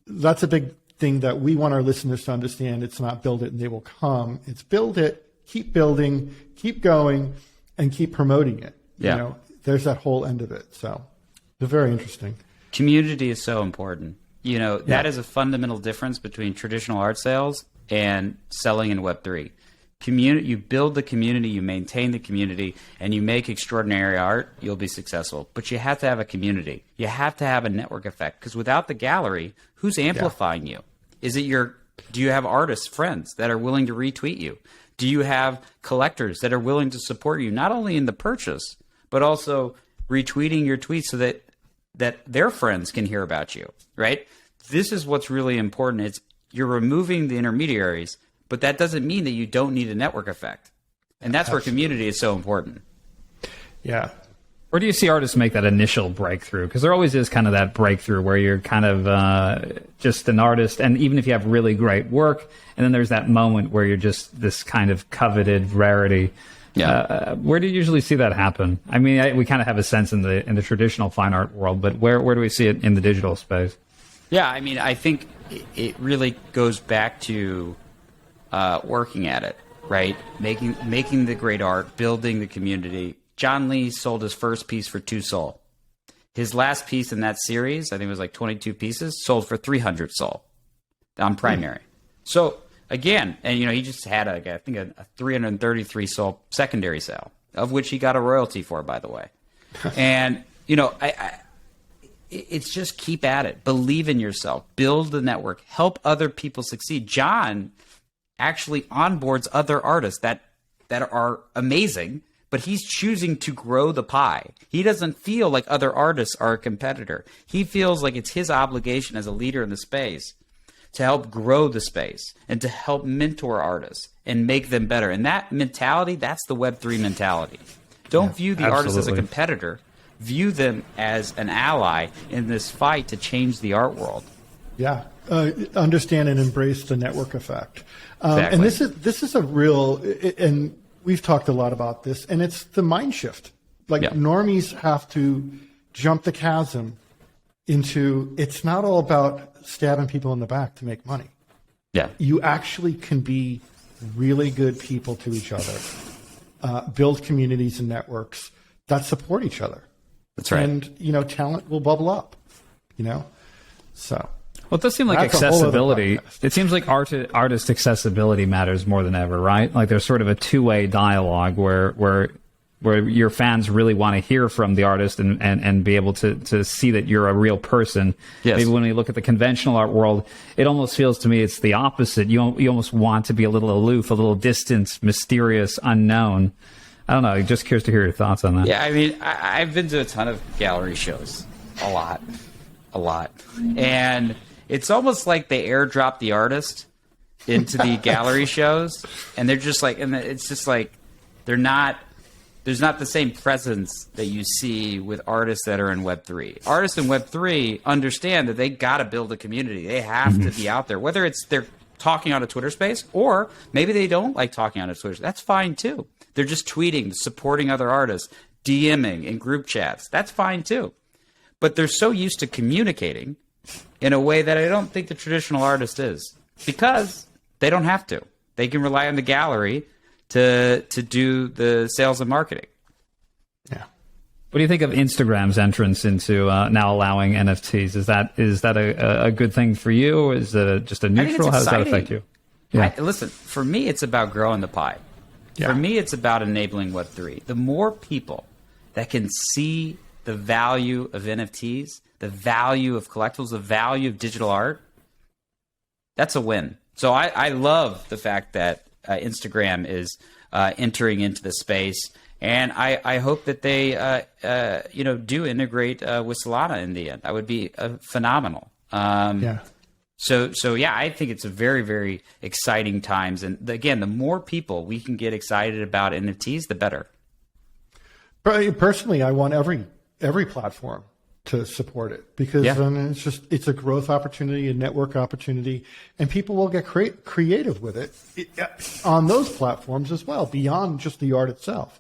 That's a big thing that we want our listeners to understand. It's not build it and they will come. It's build it, keep building, keep going, and keep promoting it. Yeah. There's that whole end of it. So it's very interesting. Community is so important. That is a fundamental difference between traditional art sales and selling in Web3. You build the community, you maintain the community, and you make extraordinary art, you'll be successful. But you have to have a community. You have to have a network effect, because without the gallery, who's amplifying you? Do you have artists, friends that are willing to retweet you? Do you have collectors that are willing to support you, not only in the purchase, but also retweeting your tweets so that their friends can hear about you, right? This is what's really important. You're removing the intermediaries, but that doesn't mean that you don't need a network effect. And that's where community is so important. Yeah. Where do you see artists make that initial breakthrough? Because there always is kind of that breakthrough where you're kind of just an artist, and even if you have really great work, and then there's that moment where you're just this kind of coveted rarity. Yeah. Where do you usually see that happen? I mean, we kind of have a sense in the traditional fine art world, but where do we see it in the digital space? Yeah, I mean, I think it really goes back to working at it, right? Making the great art, building the community. John Lee sold his first piece for 2 Sol. His last piece in that series, I think it was like 22 pieces, sold for 300 Sol on primary. So again, and he just had I think a 333 Sol secondary sale, of which he got a royalty for, by the way. And it's just keep at it, believe in yourself, build the network, help other people succeed. John actually onboards other artists that are amazing, but he's choosing to grow the pie. He doesn't feel like other artists are a competitor. He feels like it's his obligation as a leader in the space to help grow the space and to help mentor artists and make them better. And that mentality, that's the Web3 mentality. Don't view the artist as a competitor. View them as an ally in this fight to change the art world. Yeah. Understand and embrace the network effect. Exactly. And this is a real, and we've talked a lot about this, and it's the mind shift. Normies have to jump the chasm into, it's not all about stabbing people in the back to make money. Yeah. You actually can be really good people to each other, build communities and networks that support each other. That's right. And, talent will bubble up, so. Well, it does seem like accessibility. It seems like artist accessibility matters more than ever, right? Like there's sort of a two-way dialogue where your fans really want to hear from the artist and be able to see that you're a real person. Yes. Maybe when we look at the conventional art world, it almost feels to me it's the opposite. You almost want to be a little aloof, a little distant, mysterious, unknown. I don't know. Just curious to hear your thoughts on that. Yeah, I mean, I've been to a ton of gallery shows. A lot. And it's almost like they airdrop the artist into the gallery shows, and they're just like, and it's just like there's not the same presence that you see with artists that are in Web3. Artists in Web3 understand that they got to build a community. They have to be out there, whether it's they're talking on a Twitter space or maybe they don't like talking on a Twitter. That's fine too. They're just tweeting, supporting other artists, DMing in group chats. That's fine too. But they're so used to communicating in a way that I don't think the traditional artist is, because they don't have to. They can rely on the gallery to do the sales and marketing. Yeah. What do you think of Instagram's entrance into now allowing NFTs? Is that a good thing for you, or is it just a neutral? How does that affect you? Yeah. Listen, for me, it's about growing the pie. Yeah. For me, it's about enabling Web3. The more people that can see the value of NFTs, the value of collectibles, the value of digital art, that's a win. So I love the fact that Instagram is entering into the space, and I hope that they do integrate with Solana in the end. That would be phenomenal. Yeah. So yeah, I think it's a very, very exciting times, and again, the more people we can get excited about NFTs, the better. Personally, I want every platform to support it, because it's a growth opportunity, a network opportunity, and people will get creative with it on those platforms as well, beyond just the art itself.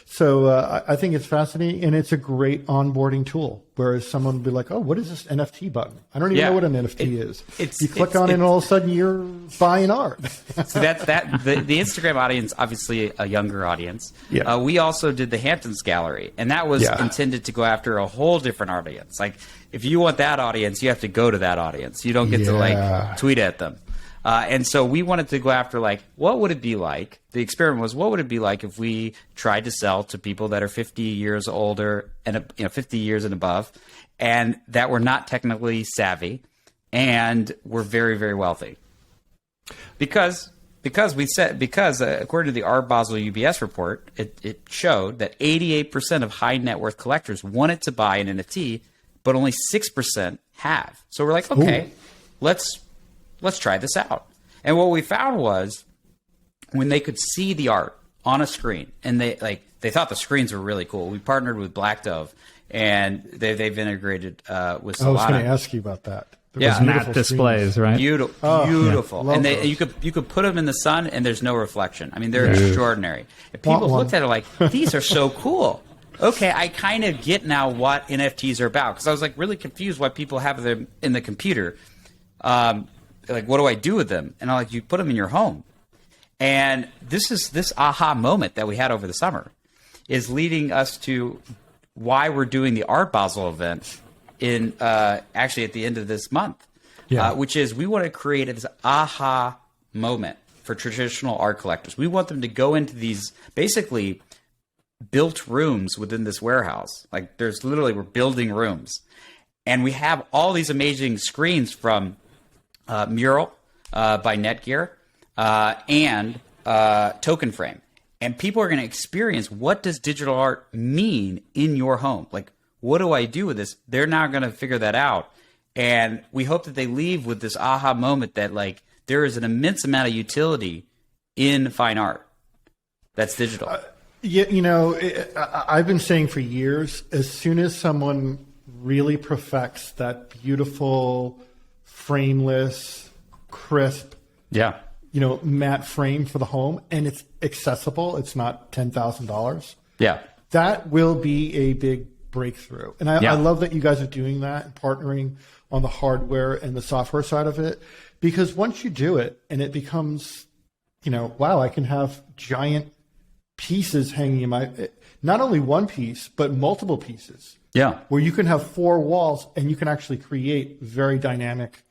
So I think it's fascinating, and it's a great onboarding tool. Whereas someone would be like, "Oh, what is this NFT button? I don't even know what an NFT is." You click on it, and all of a sudden you're buying art. So the Instagram audience, obviously a younger audience. Yeah. We also did the Hamptons Gallery, and that was intended to go after a whole different audience. Like, if you want that audience, you have to go to that audience. You don't get to like tweet at them. And so we wanted to go after, like, what would it be like? The experiment was, what would it be like if we tried to sell to people that are 50 years older and 50 years and above, and that were not technically savvy, and were very, very wealthy? Because according to the Art Basel UBS report, it showed that 88% of high net worth collectors wanted to buy an NFT, but only 6% have. So we're like, okay, let's try this out. And what we found was, when they could see the art on a screen, and they thought the screens were really cool. We partnered with Black Dove, and they've integrated with Solana. I was going to ask you about that. Matte displays, right? Beautiful. And you could put them in the sun, and there's no reflection. I mean, they're extraordinary. And people looked at it like, these are so cool. Okay, I kind of get now what NFTs are about, because I was like really confused why people have them in the computer. Like, what do I do with them? And I'm like, you put them in your home. And this aha moment that we had over the summer is leading us to why we're doing the Art Basel event in actually at the end of this month, which is, we want to create this aha moment for traditional art collectors. We want them to go into these basically built rooms within this warehouse. Like, we're building rooms, and we have all these amazing screens from Mural by Netgear and Token Frame. And people are going to experience, what does digital art mean in your home? Like, what do I do with this? They're now going to figure that out. And we hope that they leave with this aha moment that, like, there is an immense amount of utility in fine art that's digital. I've been saying for years, as soon as someone really perfects that beautiful, frameless, crisp, matte frame for the home, and it's accessible, it's not $10,000. That will be a big breakthrough. And I love that you guys are doing that and partnering on the hardware and the software side of it, because once you do it and it becomes, wow, I can have giant pieces hanging in not only one piece, but multiple pieces. Where you can have 4 walls and you can actually create very dynamic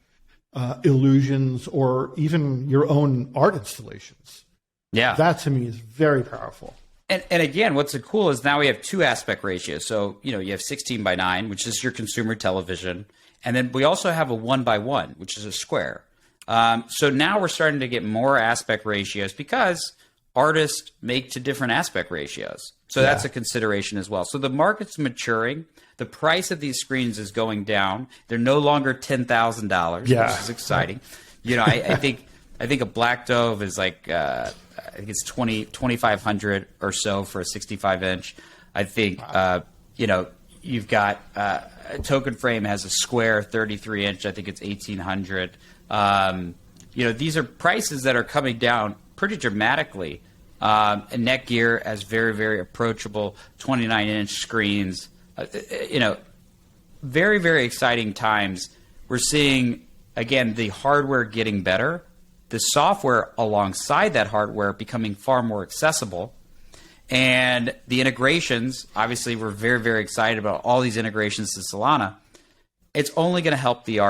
illusions, or even your own art installations. That to me is very powerful. And again, what's cool is now we have 2 aspect ratios. So, you have 16:9, which is your consumer television. And then we also have a 1:1, which is a square. So now we're starting to get more aspect ratios, because artists make to different aspect ratios. So that's a consideration as well. So the market's maturing. The price of these screens is going down. They're no longer $10,000, which is exciting. I think a Black Dove is like, I think it's $2,500 or so for a 65-inch. I think you've got Token Frame has a square 33-inch. I think it's $1,800. These are prices that are coming down pretty dramatically. And Netgear has very, very approachable 29-inch screens. Very, very exciting times. We're seeing, again, the hardware getting better, the software alongside that hardware becoming far more accessible, and the integrations. Obviously, we're very, very excited about all these integrations to Solana. It's only going to help the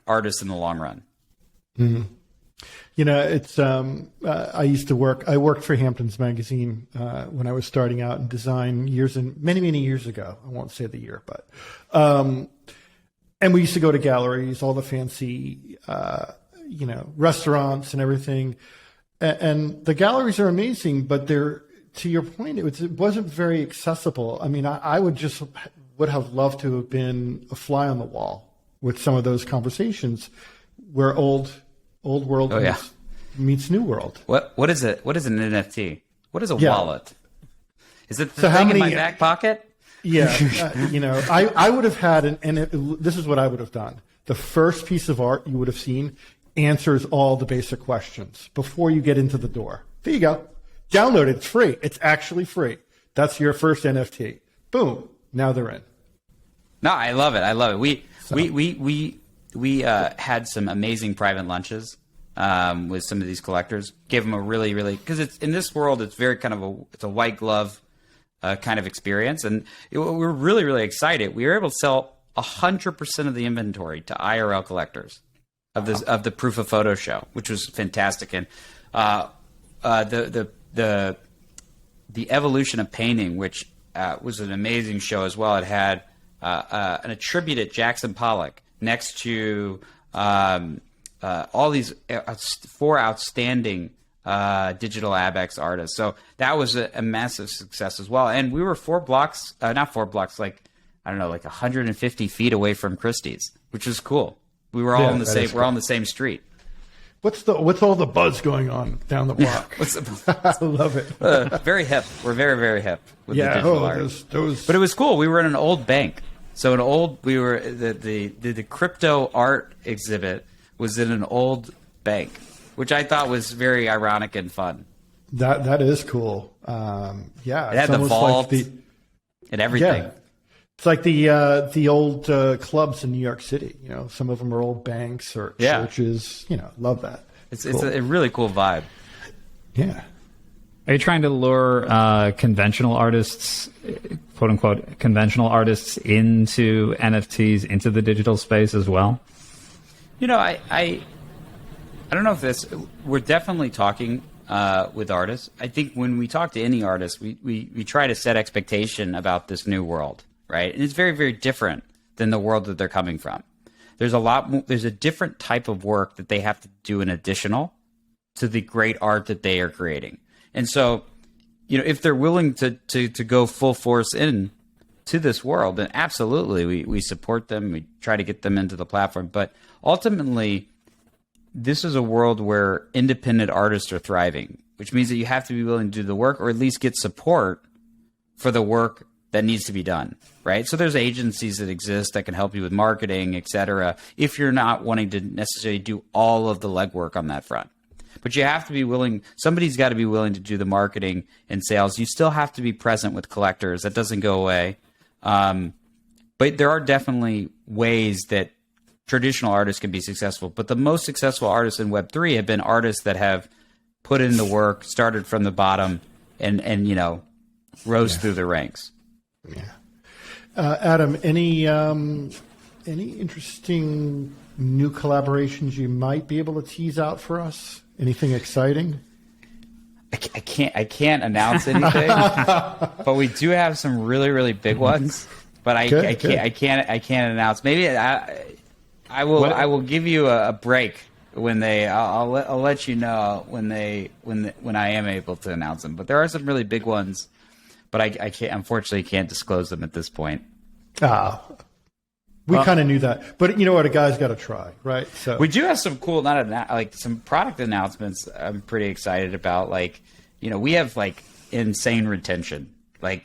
artists in the long run. Mm-hmm. It's I worked for Hamptons Magazine when I was starting out in design many years ago. I won't say the year, but and we used to go to galleries, all the fancy restaurants and everything. And the galleries are amazing, but they're, to your point, it wasn't very accessible. I mean, I would have loved to have been a fly on the wall with some of those conversations where old world meets new world. What is it? What is an NFT? What is a wallet? Is it the thing in my back pocket? I would have had this is what I would have done. The first piece of art you would have seen answers all the basic questions before you get into the door. There you go. Download it. It's free. It's actually free. That's your first NFT. Boom. Now they're in. No, I love it. We had some amazing private lunches with some of these collectors. Gave them a really, because it's in this world, it's very kind of it's a white glove kind of experience, and we were really, really excited. We were able to sell 100% of the inventory to IRL collectors of the Proof of Photo show, which was fantastic. And the evolution of painting, which was an amazing show as well. It had an attributed Jackson Pollock next to all these 4 outstanding digital ABEX artists. So that was a massive success as well. And we were 4 blocks, not 4 blocks, like 150 feet away from Christie's, which was cool. We were all on the same. We're all on the same street. What's all the buzz going on down the block? I love it. Very hip. We're very, very hip with the digital art. Those. But it was cool. We were in an old bank. So we were the crypto art exhibit was in an old bank, which I thought was very ironic and fun. That is cool. It had the vault and everything. Yeah. It's like the old clubs in New York City. Some of them are old banks or churches. Love that. It's a really cool vibe. Yeah. Are you trying to lure conventional artists, quote unquote, conventional artists into NFTs, into the digital space as well? I don't know if we're definitely talking with artists. I think when we talk to any artist, we try to set expectation about this new world. Right. And it's very, very different than the world that they're coming from. There's a different type of work that they have to do in additional to the great art that they are creating. And so, if they're willing to go full force in to this world, then absolutely we support them. We try to get them into the platform. But ultimately, this is a world where independent artists are thriving, which means that you have to be willing to do the work or at least get support for the work that needs to be done, right? So there's agencies that exist that can help you with marketing, et cetera, if you're not wanting to necessarily do all of the legwork on that front. But you have to be willing, somebody's got to be willing to do the marketing and sales. You still have to be present with collectors. That doesn't go away. But there are definitely ways that traditional artists can be successful. But the most successful artists in Web3 have been artists that have put in the work, started from the bottom, and rose through the ranks. Yeah. Adam, any interesting new collaborations you might be able to tease out for us? Anything exciting? I can't announce anything, but we do have some really, really big ones. But I can't announce. Maybe I will give you a break when I'll let you know when I am able to announce them. But there are some really big ones. But I unfortunately can't disclose them at this point. We kind of knew that, but you know what? A guy's got to try, right? So we do have some cool, some product announcements. I'm pretty excited about. We have insane retention. I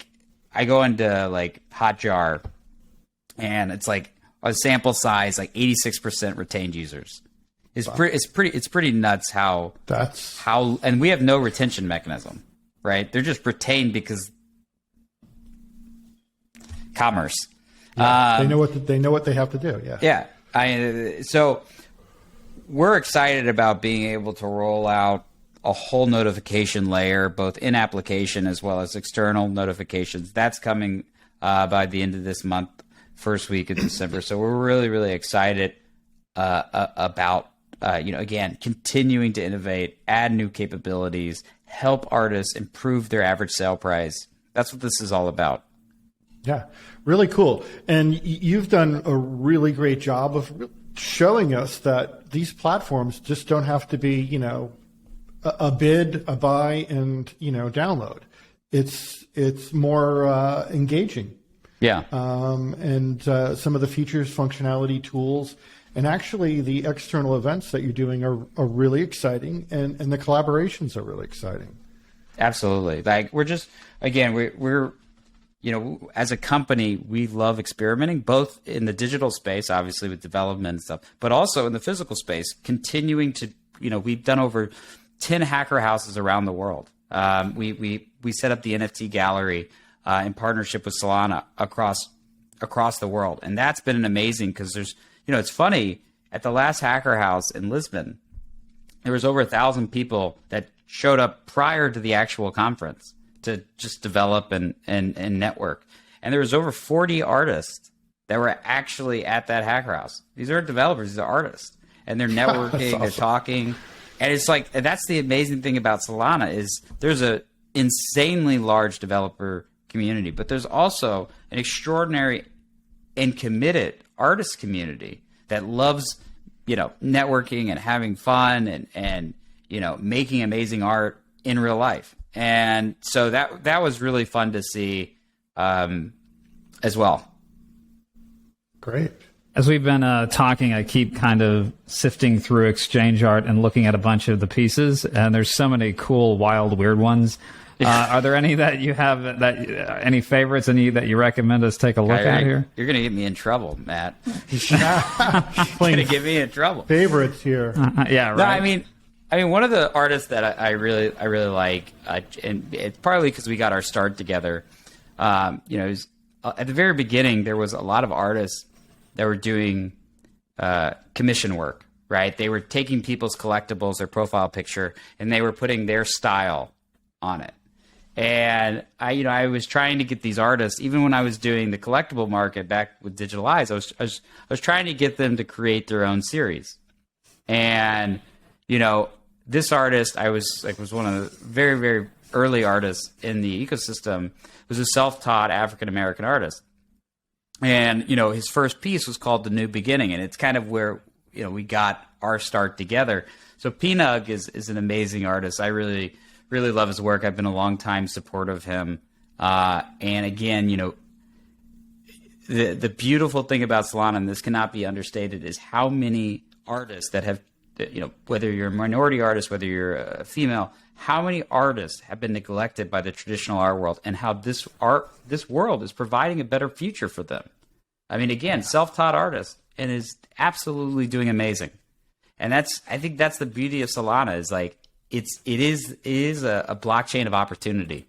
go into Hotjar, and it's a sample size 86% retained users. It's pretty nuts how and we have no retention mechanism, right? They're just retained because commerce. They know what they have to do. Yeah. Yeah. So we're excited about being able to roll out a whole notification layer, both in application as well as external notifications. That's coming by the end of this month, first week of December. So we're really, really excited about again, continuing to innovate, add new capabilities, help artists improve their average sale price. That's what this is all about. Yeah, really cool. And you've done a really great job of showing us that these platforms just don't have to be, a bid, a buy, and, download. It's more engaging. Yeah. And some of the features, functionality, tools, and actually the external events that you're doing are really exciting, and the collaborations are really exciting. Absolutely. We're just, again, we're as a company, we love experimenting, both in the digital space, obviously with development and stuff, but also in the physical space, continuing to, we've done over 10 hacker houses around the world. We set up the NFT gallery in partnership with Solana across the world. And that's been an amazing, because there's, it's funny, at the last hacker house in Lisbon, there was over 1,000 people that showed up prior to the actual conference to just develop and network. And there was over 40 artists that were actually at that hacker house. These aren't developers, these are artists. And they're networking, awesome. They're talking. And it's like, that's the amazing thing about Solana is there's a insanely large developer community, but there's also an extraordinary and committed artist community that loves, networking and having fun and making amazing art in real life. And so that was really fun to see as well. Great. As we've been talking, I keep kind of sifting through exchange art and looking at a bunch of the pieces, and there's so many cool, wild, weird ones. Are there any that you have any favorites, any that you recommend us take a look at here? You're going to get me in trouble, Matt. You're going to get me in trouble. Favorites here. Yeah, right. No, I mean, one of the artists that I really like, and it's partly because we got our start together. At the very beginning, there was a lot of artists that were doing commission work, right? They were taking people's collectibles, their profile picture, and they were putting their style on it. And I was trying to get these artists, even when I was doing the collectible market back with Digital Eyes, I was trying to get them to create their own series. And this artist, was one of the very, very early artists in the ecosystem, was a self-taught African American artist. And his first piece was called The New Beginning, and it's kind of where we got our start together. So Pinug is an amazing artist. I really love his work. I've been a long time supporter of him. And again, the beautiful thing about Solana, and this cannot be understated, is how many artists that have, whether you're a minority artist, whether you're a female, how many artists have been neglected by the traditional art world, and how this world is providing a better future for them. I mean, again, self-taught artist, and is absolutely doing amazing. And I think that's the beauty of Solana, is like, it is a blockchain of opportunity.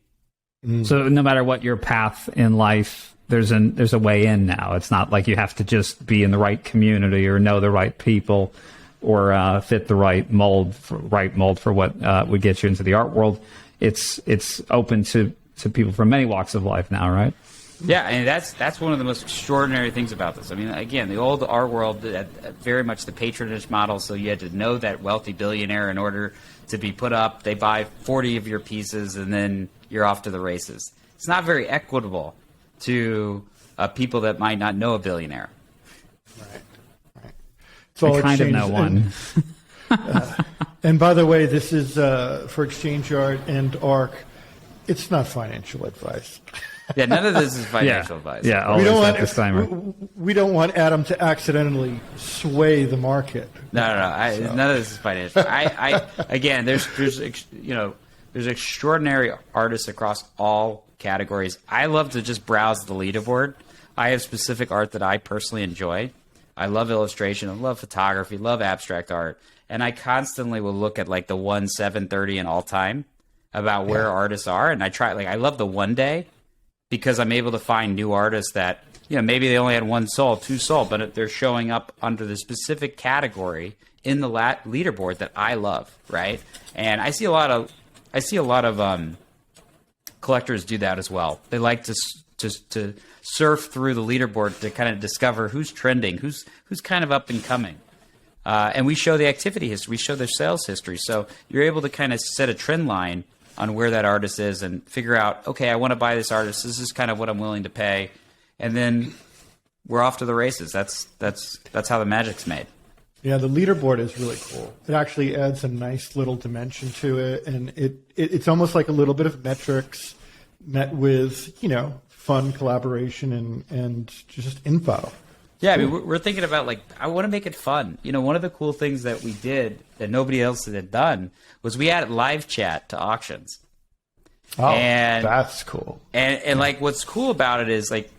So no matter what your path in life, there's a way in now. It's not like you have to just be in the right community or know the right people or fit the right mold for what would get you into the art world. It's open to people from many walks of life now, right? Yeah, and that's one of the most extraordinary things about this. I mean, again, the old art world had very much the patronage model, so you had to know that wealthy billionaire in order to be put up. They buy 40 of your pieces, and then you're off to the races. It's not very equitable to people that might not know a billionaire. Right. So I kind of know one. And by the way, this is for Exchange Art and ARC. It's not financial advice. Yeah, none of this is financial advice. Yeah, always disclaimer. We don't want Adam to accidentally sway the market. No. None of this is financial. Again, there's extraordinary artists across all categories. I love to just browse the leaderboard. I have specific art that I personally enjoy. I love illustration. I love photography. Love abstract art. And I constantly will look at like the 1-730 in all time about where artists are. And I love the one day, because I'm able to find new artists that, maybe they only had 1 soul, 2 soul, but they're showing up under the specific category in the leaderboard that I love, right? And I see a lot of collectors do that as well. They like to surf through the leaderboard to kind of discover who's trending, who's kind of up and coming. And we show the activity history, we show their sales history. So you're able to kind of set a trend line on where that artist is and figure out, okay, I want to buy this artist. This is kind of what I'm willing to pay. And then we're off to the races. That's how the magic's made. Yeah, the leaderboard is really cool. It actually adds a nice little dimension to it, and it's almost like a little bit of metrics met with, fun collaboration and just info. Yeah, I mean, we're thinking about, like, I want to make it fun. One of the cool things that we did that nobody else had done was we added live chat to auctions. Oh, and that's cool. And like what's cool about it is like,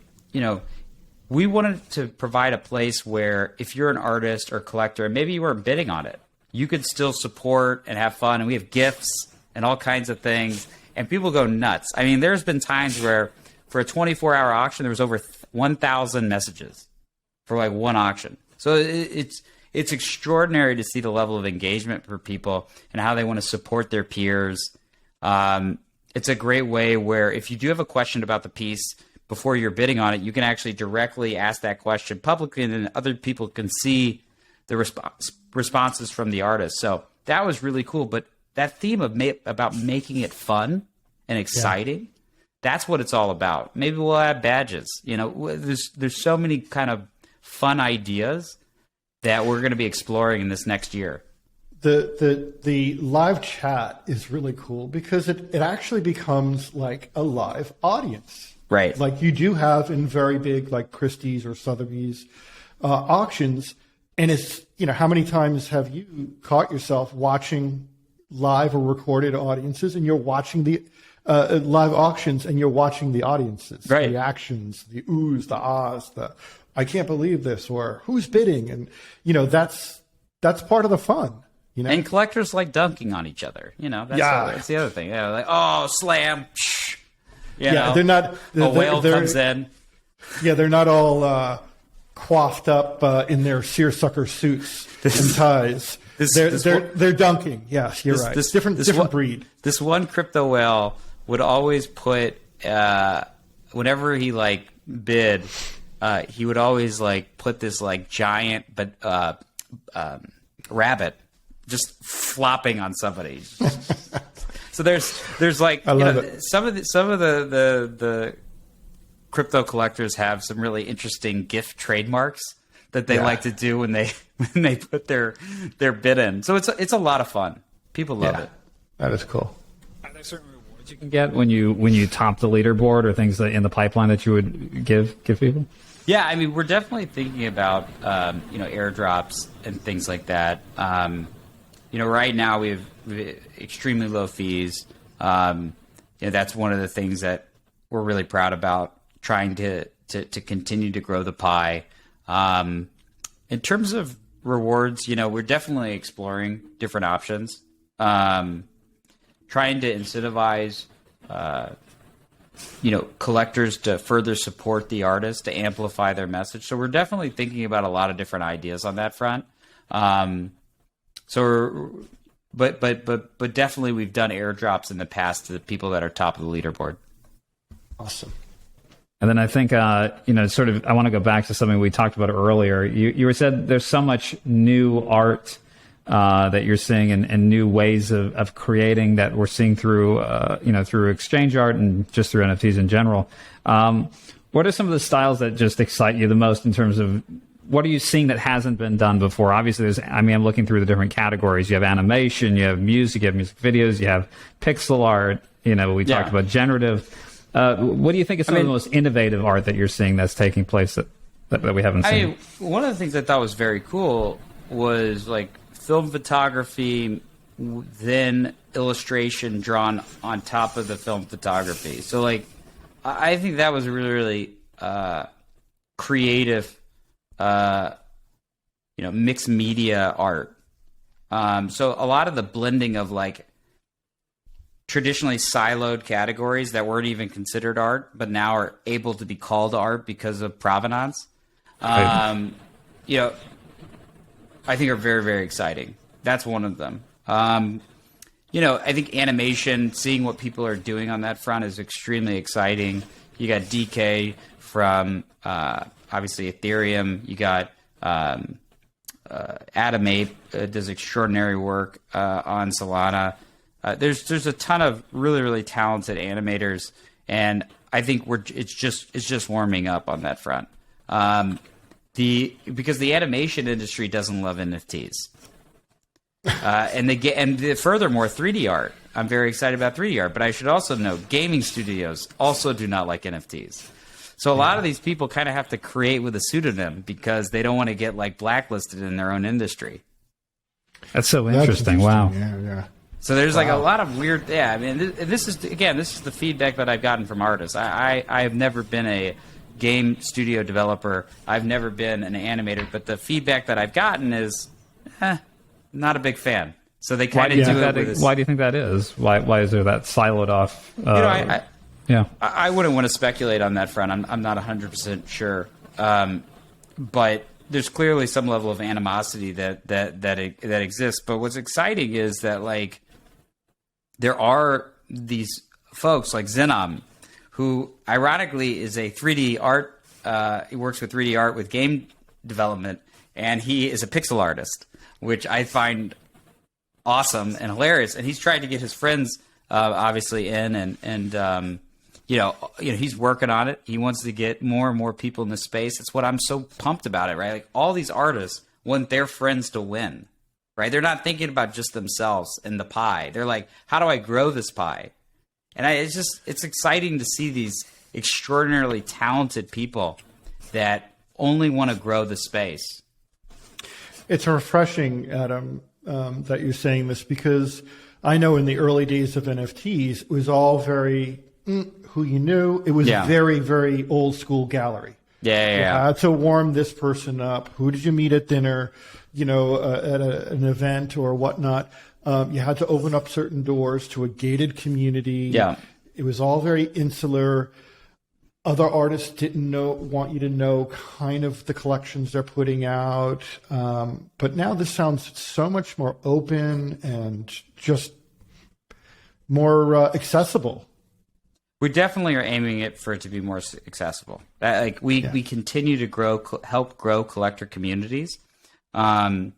we wanted to provide a place where if you're an artist or collector and maybe you weren't bidding on it, you could still support and have fun. And we have gifts and all kinds of things. And people go nuts. I mean, there's been times where for a 24-hour auction, there was over 1,000 messages for like one auction. So it's extraordinary to see the level of engagement for people and how they want to support their peers. It's a great way where if you do have a question about the piece before you're bidding on it, you can actually directly ask that question publicly, and then other people can see the responses from the artist. So that was really cool. But that theme of about making it fun and exciting, that's what it's all about. Maybe we'll add badges. There's so many kind of fun ideas that we're going to be exploring in this next year. The live chat is really cool because it actually becomes like a live audience. Right. Like you do have in very big like Christie's or Sotheby's auctions. And it's, how many times have you caught yourself watching live or recorded audiences and you're watching the live auctions and you're watching the audiences, right. reactions, the oohs, the ahs, the I can't believe this, or who's bidding. And, that's part of the fun. And collectors like dunking on each other. That's the other thing. Yeah, like, oh, slam. Psh. They're not. A whale comes in. Yeah, they're not all coiffed up in their seersucker suits and ties. They're dunking. Yes, you're right. Different breed. This one crypto whale would always put whenever he like bid, he would always like put this like giant but rabbit just flopping on somebody. So there's like some of the crypto collectors have some really interesting gift trademarks that they like to do when they put their bid in. So it's a lot of fun. People love it. That is cool. Are there certain rewards you can get when you top the leaderboard or things in the pipeline that you would give people? Yeah, I mean, we're definitely thinking about airdrops and things like that. Right now we have extremely low fees. That's one of the things that we're really proud about, trying to continue to grow the pie. In terms of rewards, we're definitely exploring different options, trying to incentivize collectors to further support the artist, to amplify their message. So we're definitely thinking about a lot of different ideas on that front. But definitely we've done airdrops in the past to the people that are top of the leaderboard. Awesome. And then I think, I want to go back to something we talked about earlier. You said there's so much new art that you're seeing and new ways of creating that we're seeing through exchange art and just through NFTs in general. What are some of the styles that just excite you the most in terms of what are you seeing that hasn't been done before? Obviously, I'm looking through the different categories. You have animation, you have music videos, you have pixel art. We talked about generative. What do you think is some of the most innovative art that you're seeing that's taking place that we haven't seen? One of the things I thought was very cool was like film photography, then illustration drawn on top of the film photography. So like, I think that was really, really creative, mixed media art. So a lot of the blending of like traditionally siloed categories that weren't even considered art, but now are able to be called art because of provenance. I think are very, very exciting. That's one of them. I think animation, seeing what people are doing on that front is extremely exciting. You got DK from obviously Ethereum. You got Adam Ape does extraordinary work on Solana. There's a ton of really, really talented animators, and I think it's just warming up on that front. Because the animation industry doesn't love NFTs, furthermore 3D art. I'm very excited about 3D art, but I should also note gaming studios also do not like NFTs. So a lot of these people kind of have to create with a pseudonym because they don't want to get like blacklisted in their own industry. That's so interesting. Wow. Yeah. So there's like a lot of weird. Yeah, I mean, this is the feedback that I've gotten from artists. I have never been a game studio developer. I've never been an animator, but the feedback that I've gotten is, not a big fan. So they kind of do it with this. Why do you think that is? Why is there that siloed off? I wouldn't want to speculate on that front. I'm not 100% sure, but there's clearly some level of animosity that exists. But what's exciting is that like there are these folks like Zenom, who ironically is a 3D art. He works with 3D art with game development, and he is a pixel artist, which I find awesome and hilarious. And he's trying to get his friends obviously in, and he's working on it. He wants to get more and more people in the space. It's what I'm so pumped about it, right? Like all these artists want their friends to win, right? They're not thinking about just themselves and the pie. They're like, how do I grow this pie? And it's exciting to see these extraordinarily talented people that only want to grow the space. It's refreshing, Adam, that you're saying this, because I know in the early days of NFTs, it was all very who you knew. It was very, very old school gallery. Yeah. You had to warm this person up. Who did you meet at dinner? At an event or whatnot. You had to open up certain doors to a gated community. Yeah. It was all very insular. Other artists didn't want you to know kind of the collections they're putting out. But now this sounds so much more open and just more accessible. We definitely are aiming it for it to be more accessible. We continue to help grow collector communities. And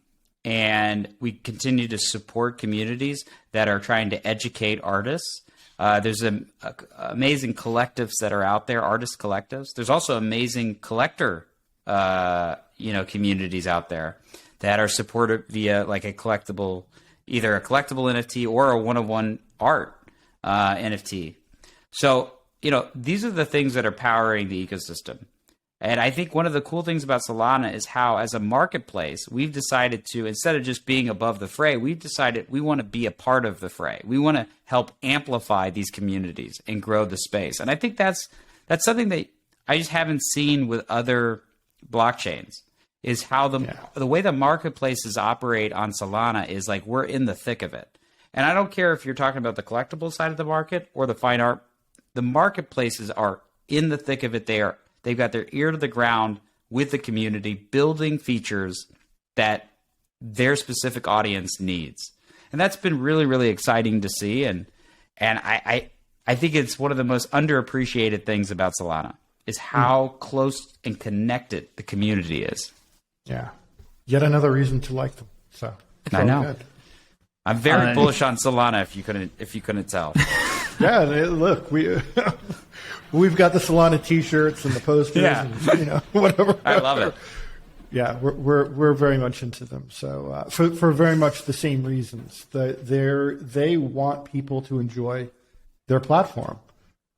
we continue to support communities that are trying to educate artists. There's amazing collectives that are out there, artist collectives. There's also amazing collector, communities out there that are supported via like either a collectible NFT or a one-of-one art NFT. So, these are the things that are powering the ecosystem. And I think one of the cool things about Solana is how, as a marketplace, we've decided to, instead of just being above the fray, we've decided we want to be a part of the fray. We want to help amplify these communities and grow the space. And I think that's something that I just haven't seen with other blockchains, is how the way the marketplaces operate on Solana is like we're in the thick of it. And I don't care if you're talking about the collectible side of the market or the fine art, the marketplaces are in the thick of it. They've got their ear to the ground with the community, building features that their specific audience needs. And that's been really, really exciting to see. And I think it's one of the most underappreciated things about Solana is how close and connected the community is. Yeah. Yet another reason to like them. So I know. Good. I'm very bullish on Solana if you couldn't tell. Yeah, look, we've got the Solana T-shirts and the posters, and, whatever. I love it. Yeah, we're very much into them. So for very much the same reasons, they want people to enjoy their platform,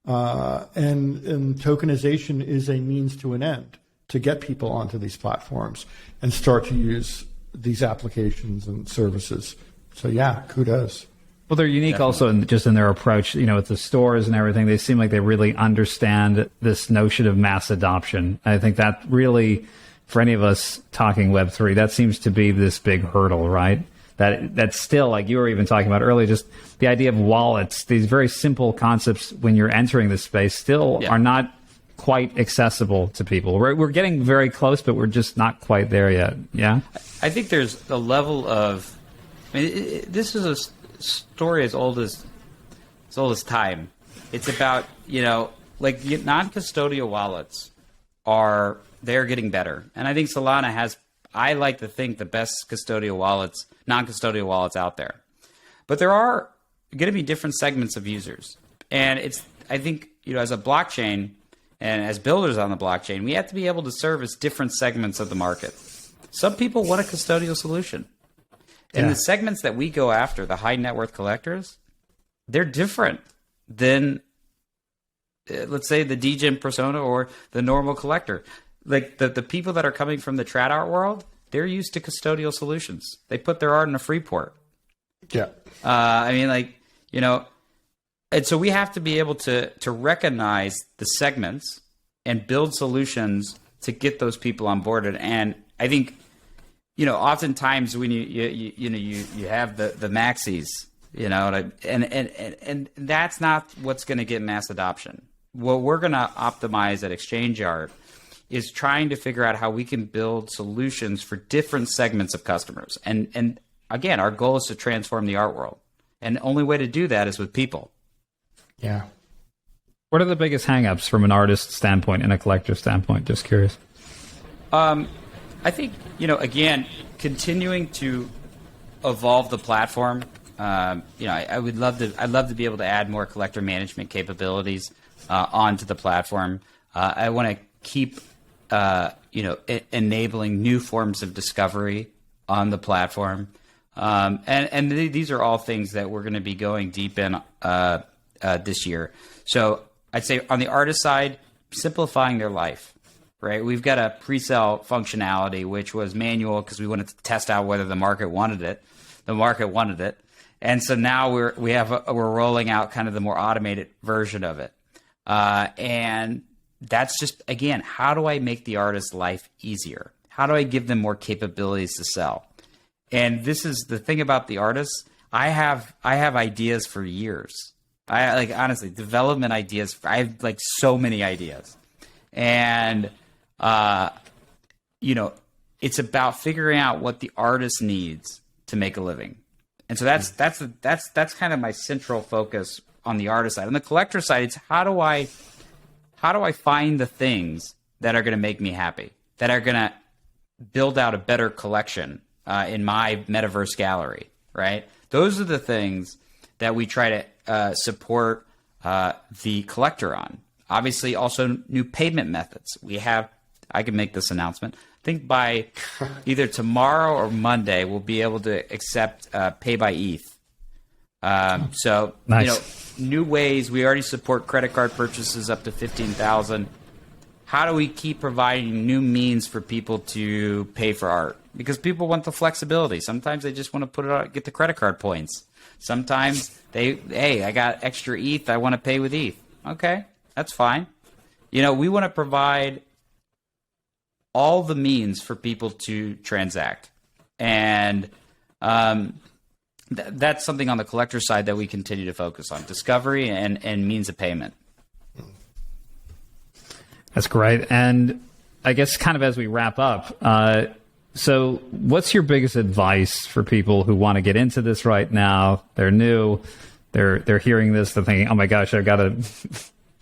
and tokenization is a means to an end to get people onto these platforms and start to use these applications and services. So yeah, kudos. Well, they're unique also in their approach, with the stores and everything. They seem like they really understand this notion of mass adoption. I think that really, for any of us talking Web3, that seems to be this big hurdle, right? That's still, like you were even talking about earlier, just the idea of wallets, these very simple concepts when you're entering this space still are not quite accessible to people. We're getting very close, but we're just not quite there yet. Yeah? I think there's a level of, this is a story as old as time. It's about like non-custodial wallets they're getting better, and I think Solana has, I like to think, the best non-custodial wallets out there. But there are going to be different segments of users, and I think as a blockchain and as builders on the blockchain, we have to be able to service different segments of the market. Some people want a custodial solution. And the segments that we go after, the high net worth collectors, they're different than, let's say, the degen persona or the normal collector. Like the people that are coming from the trad art world, they're used to custodial solutions. They put their art in a free port. Yeah. I mean, like, you know, and so we have to be able to recognize the segments and build solutions to get those people on board. And I think, you know, oftentimes when you have the maxis, you know, and that's not what's going to get mass adoption. What we're going to optimize at Exchange Art is trying to figure out how we can build solutions for different segments of customers. And again, our goal is to transform the art world. And the only way to do that is with people. Yeah. What are the biggest hangups from an artist standpoint and a collector standpoint? Just curious. I think, you know, again, continuing to evolve the platform. You know, I'd love to be able to add more collector management capabilities onto the platform. I want to keep, you know, enabling new forms of discovery on the platform. And these are all things that we're going to be going deep in this year. So I'd say on the artist side, simplifying their life, right? We've got a pre-sale functionality, which was manual because we wanted to test out whether the market wanted it. The market wanted it. And so now we're rolling out kind of the more automated version of it. And that's just, again, how do I make the artist's life easier? How do I give them more capabilities to sell? And this is the thing about the artists. I have ideas for years. I like, honestly, development ideas. I have like so many ideas, and you know, it's about figuring out what the artist needs to make a living. And so that's kind of my central focus on the artist side. On the collector side, it's how do I find the things that are going to make me happy, that are going to build out a better collection in my metaverse gallery, right? Those are the things that we try to support the collector on. Obviously, also new payment methods. I can make this announcement. I think by either tomorrow or Monday, we'll be able to accept pay by ETH. So, nice. You know, new ways. We already support credit card purchases up to $15,000. How do we keep providing new means for people to pay for art? Because people want the flexibility. Sometimes they just want to put it out, get the credit card points. Sometimes I got extra ETH, I want to pay with ETH. Okay, that's fine. You know, we want to provide all the means for people to transact. And that's something on the collector side that we continue to focus on, discovery and means of payment. That's great. And I guess kind of as we wrap up, so what's your biggest advice for people who want to get into this right now? They're new, they're hearing this, they're thinking, oh my gosh, I've got to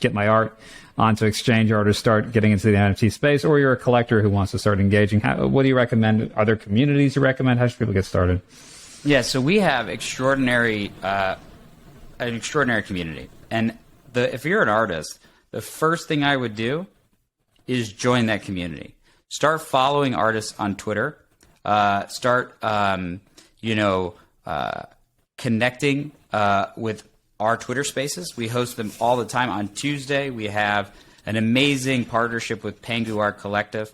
get my art onto Exchange Art or start getting into the NFT space, or you're a collector who wants to start engaging. What do you recommend? Are there communities you recommend? How should people get started? Yeah, so we have an extraordinary community. And if you're an artist, the first thing I would do is join that community. Start following artists on Twitter. Start, connecting with our Twitter spaces. We host them all the time. On Tuesday, we have an amazing partnership with Pengu Art Collective.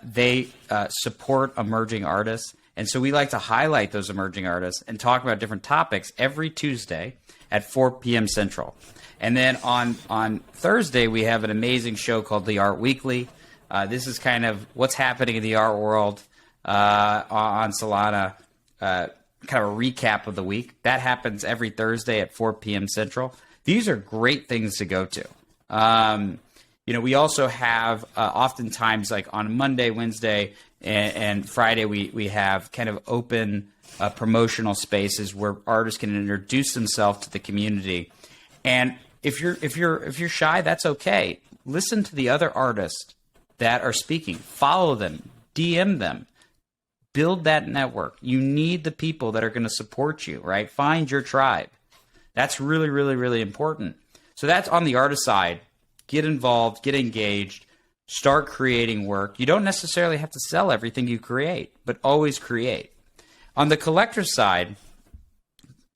They support emerging artists. And so we like to highlight those emerging artists and talk about different topics every Tuesday at 4 p.m. Central. And then on Thursday, we have an amazing show called The Art Weekly. This is kind of what's happening in the art world on Solana, kind of a recap of the week. That happens every Thursday at 4 p.m. Central. These are great things to go to. We also have oftentimes, like on Monday, Wednesday, and Friday, we have kind of open promotional spaces where artists can introduce themselves to the community. And if you're shy, that's okay. Listen to the other artists that are speaking. Follow them. DM them. Build that network. You need the people that are going to support you, right? Find your tribe. That's really, really, really important. So that's on the artist side. Get involved. Get engaged. Start creating work. You don't necessarily have to sell everything you create, but always create. On the collector side,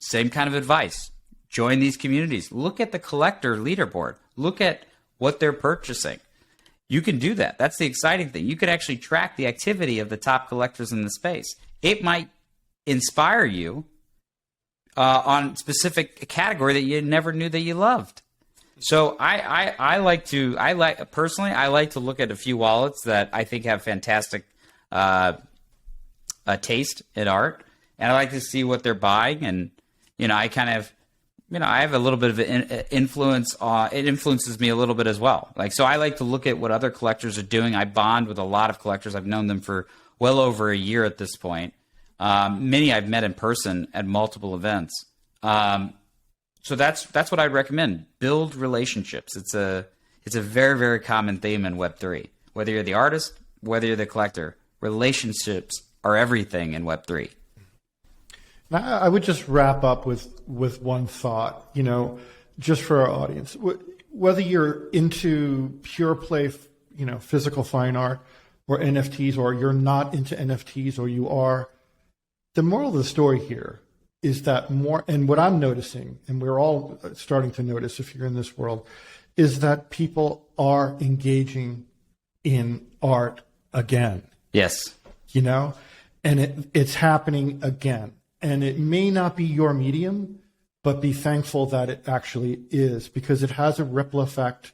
same kind of advice. Join these communities. Look at the collector leaderboard. Look at what they're purchasing. You can do that. That's the exciting thing. You can actually track the activity of the top collectors in the space. It might inspire you on specific category that you never knew that you loved. So I like to look at a few wallets that I think have fantastic taste in art, and I like to see what they're buying, and I kind of I have a little bit of an influence. It influences me a little bit as well. So I like to look at what other collectors are doing. I bond with a lot of collectors. I've known them for well over a year at this point. Many I've met in person at multiple events. So that's what I'd recommend. Build relationships. It's a very, very common theme in Web3. Whether you're the artist, whether you're the collector, relationships are everything in Web3. Now, I would just wrap up with one thought, just for our audience. Whether you're into pure play, physical fine art or NFTs, or you're not into NFTs, or you are, the moral of the story here is that more, and what I'm noticing, and we're all starting to notice if you're in this world, is that people are engaging in art again. Yes. And it's happening again. And it may not be your medium, but be thankful that it actually is, because it has a ripple effect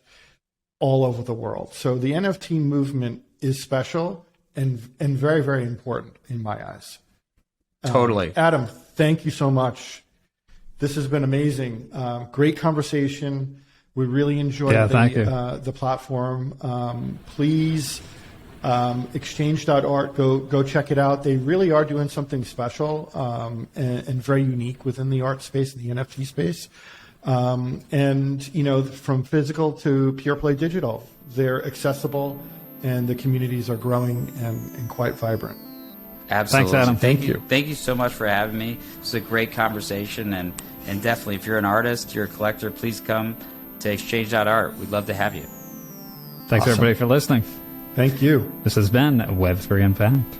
all over the world. So the NFT movement is special and very, very important in my eyes. Totally. Adam, thank you so much. This has been amazing. Great conversation. We really enjoyed the platform. Please, exchange.art, go check it out. They really are doing something special and very unique within the art space and the NFT space. From physical to pure play digital, they're accessible and the communities are growing and quite vibrant. Absolutely. Thanks, Adam. Thank you. Thank you so much for having me. It's a great conversation, and definitely, if you're an artist, you're a collector, please come to exchange.art. We'd love to have you. Thanks, everybody, for listening. Thank you. This has been Web3 Unpacked.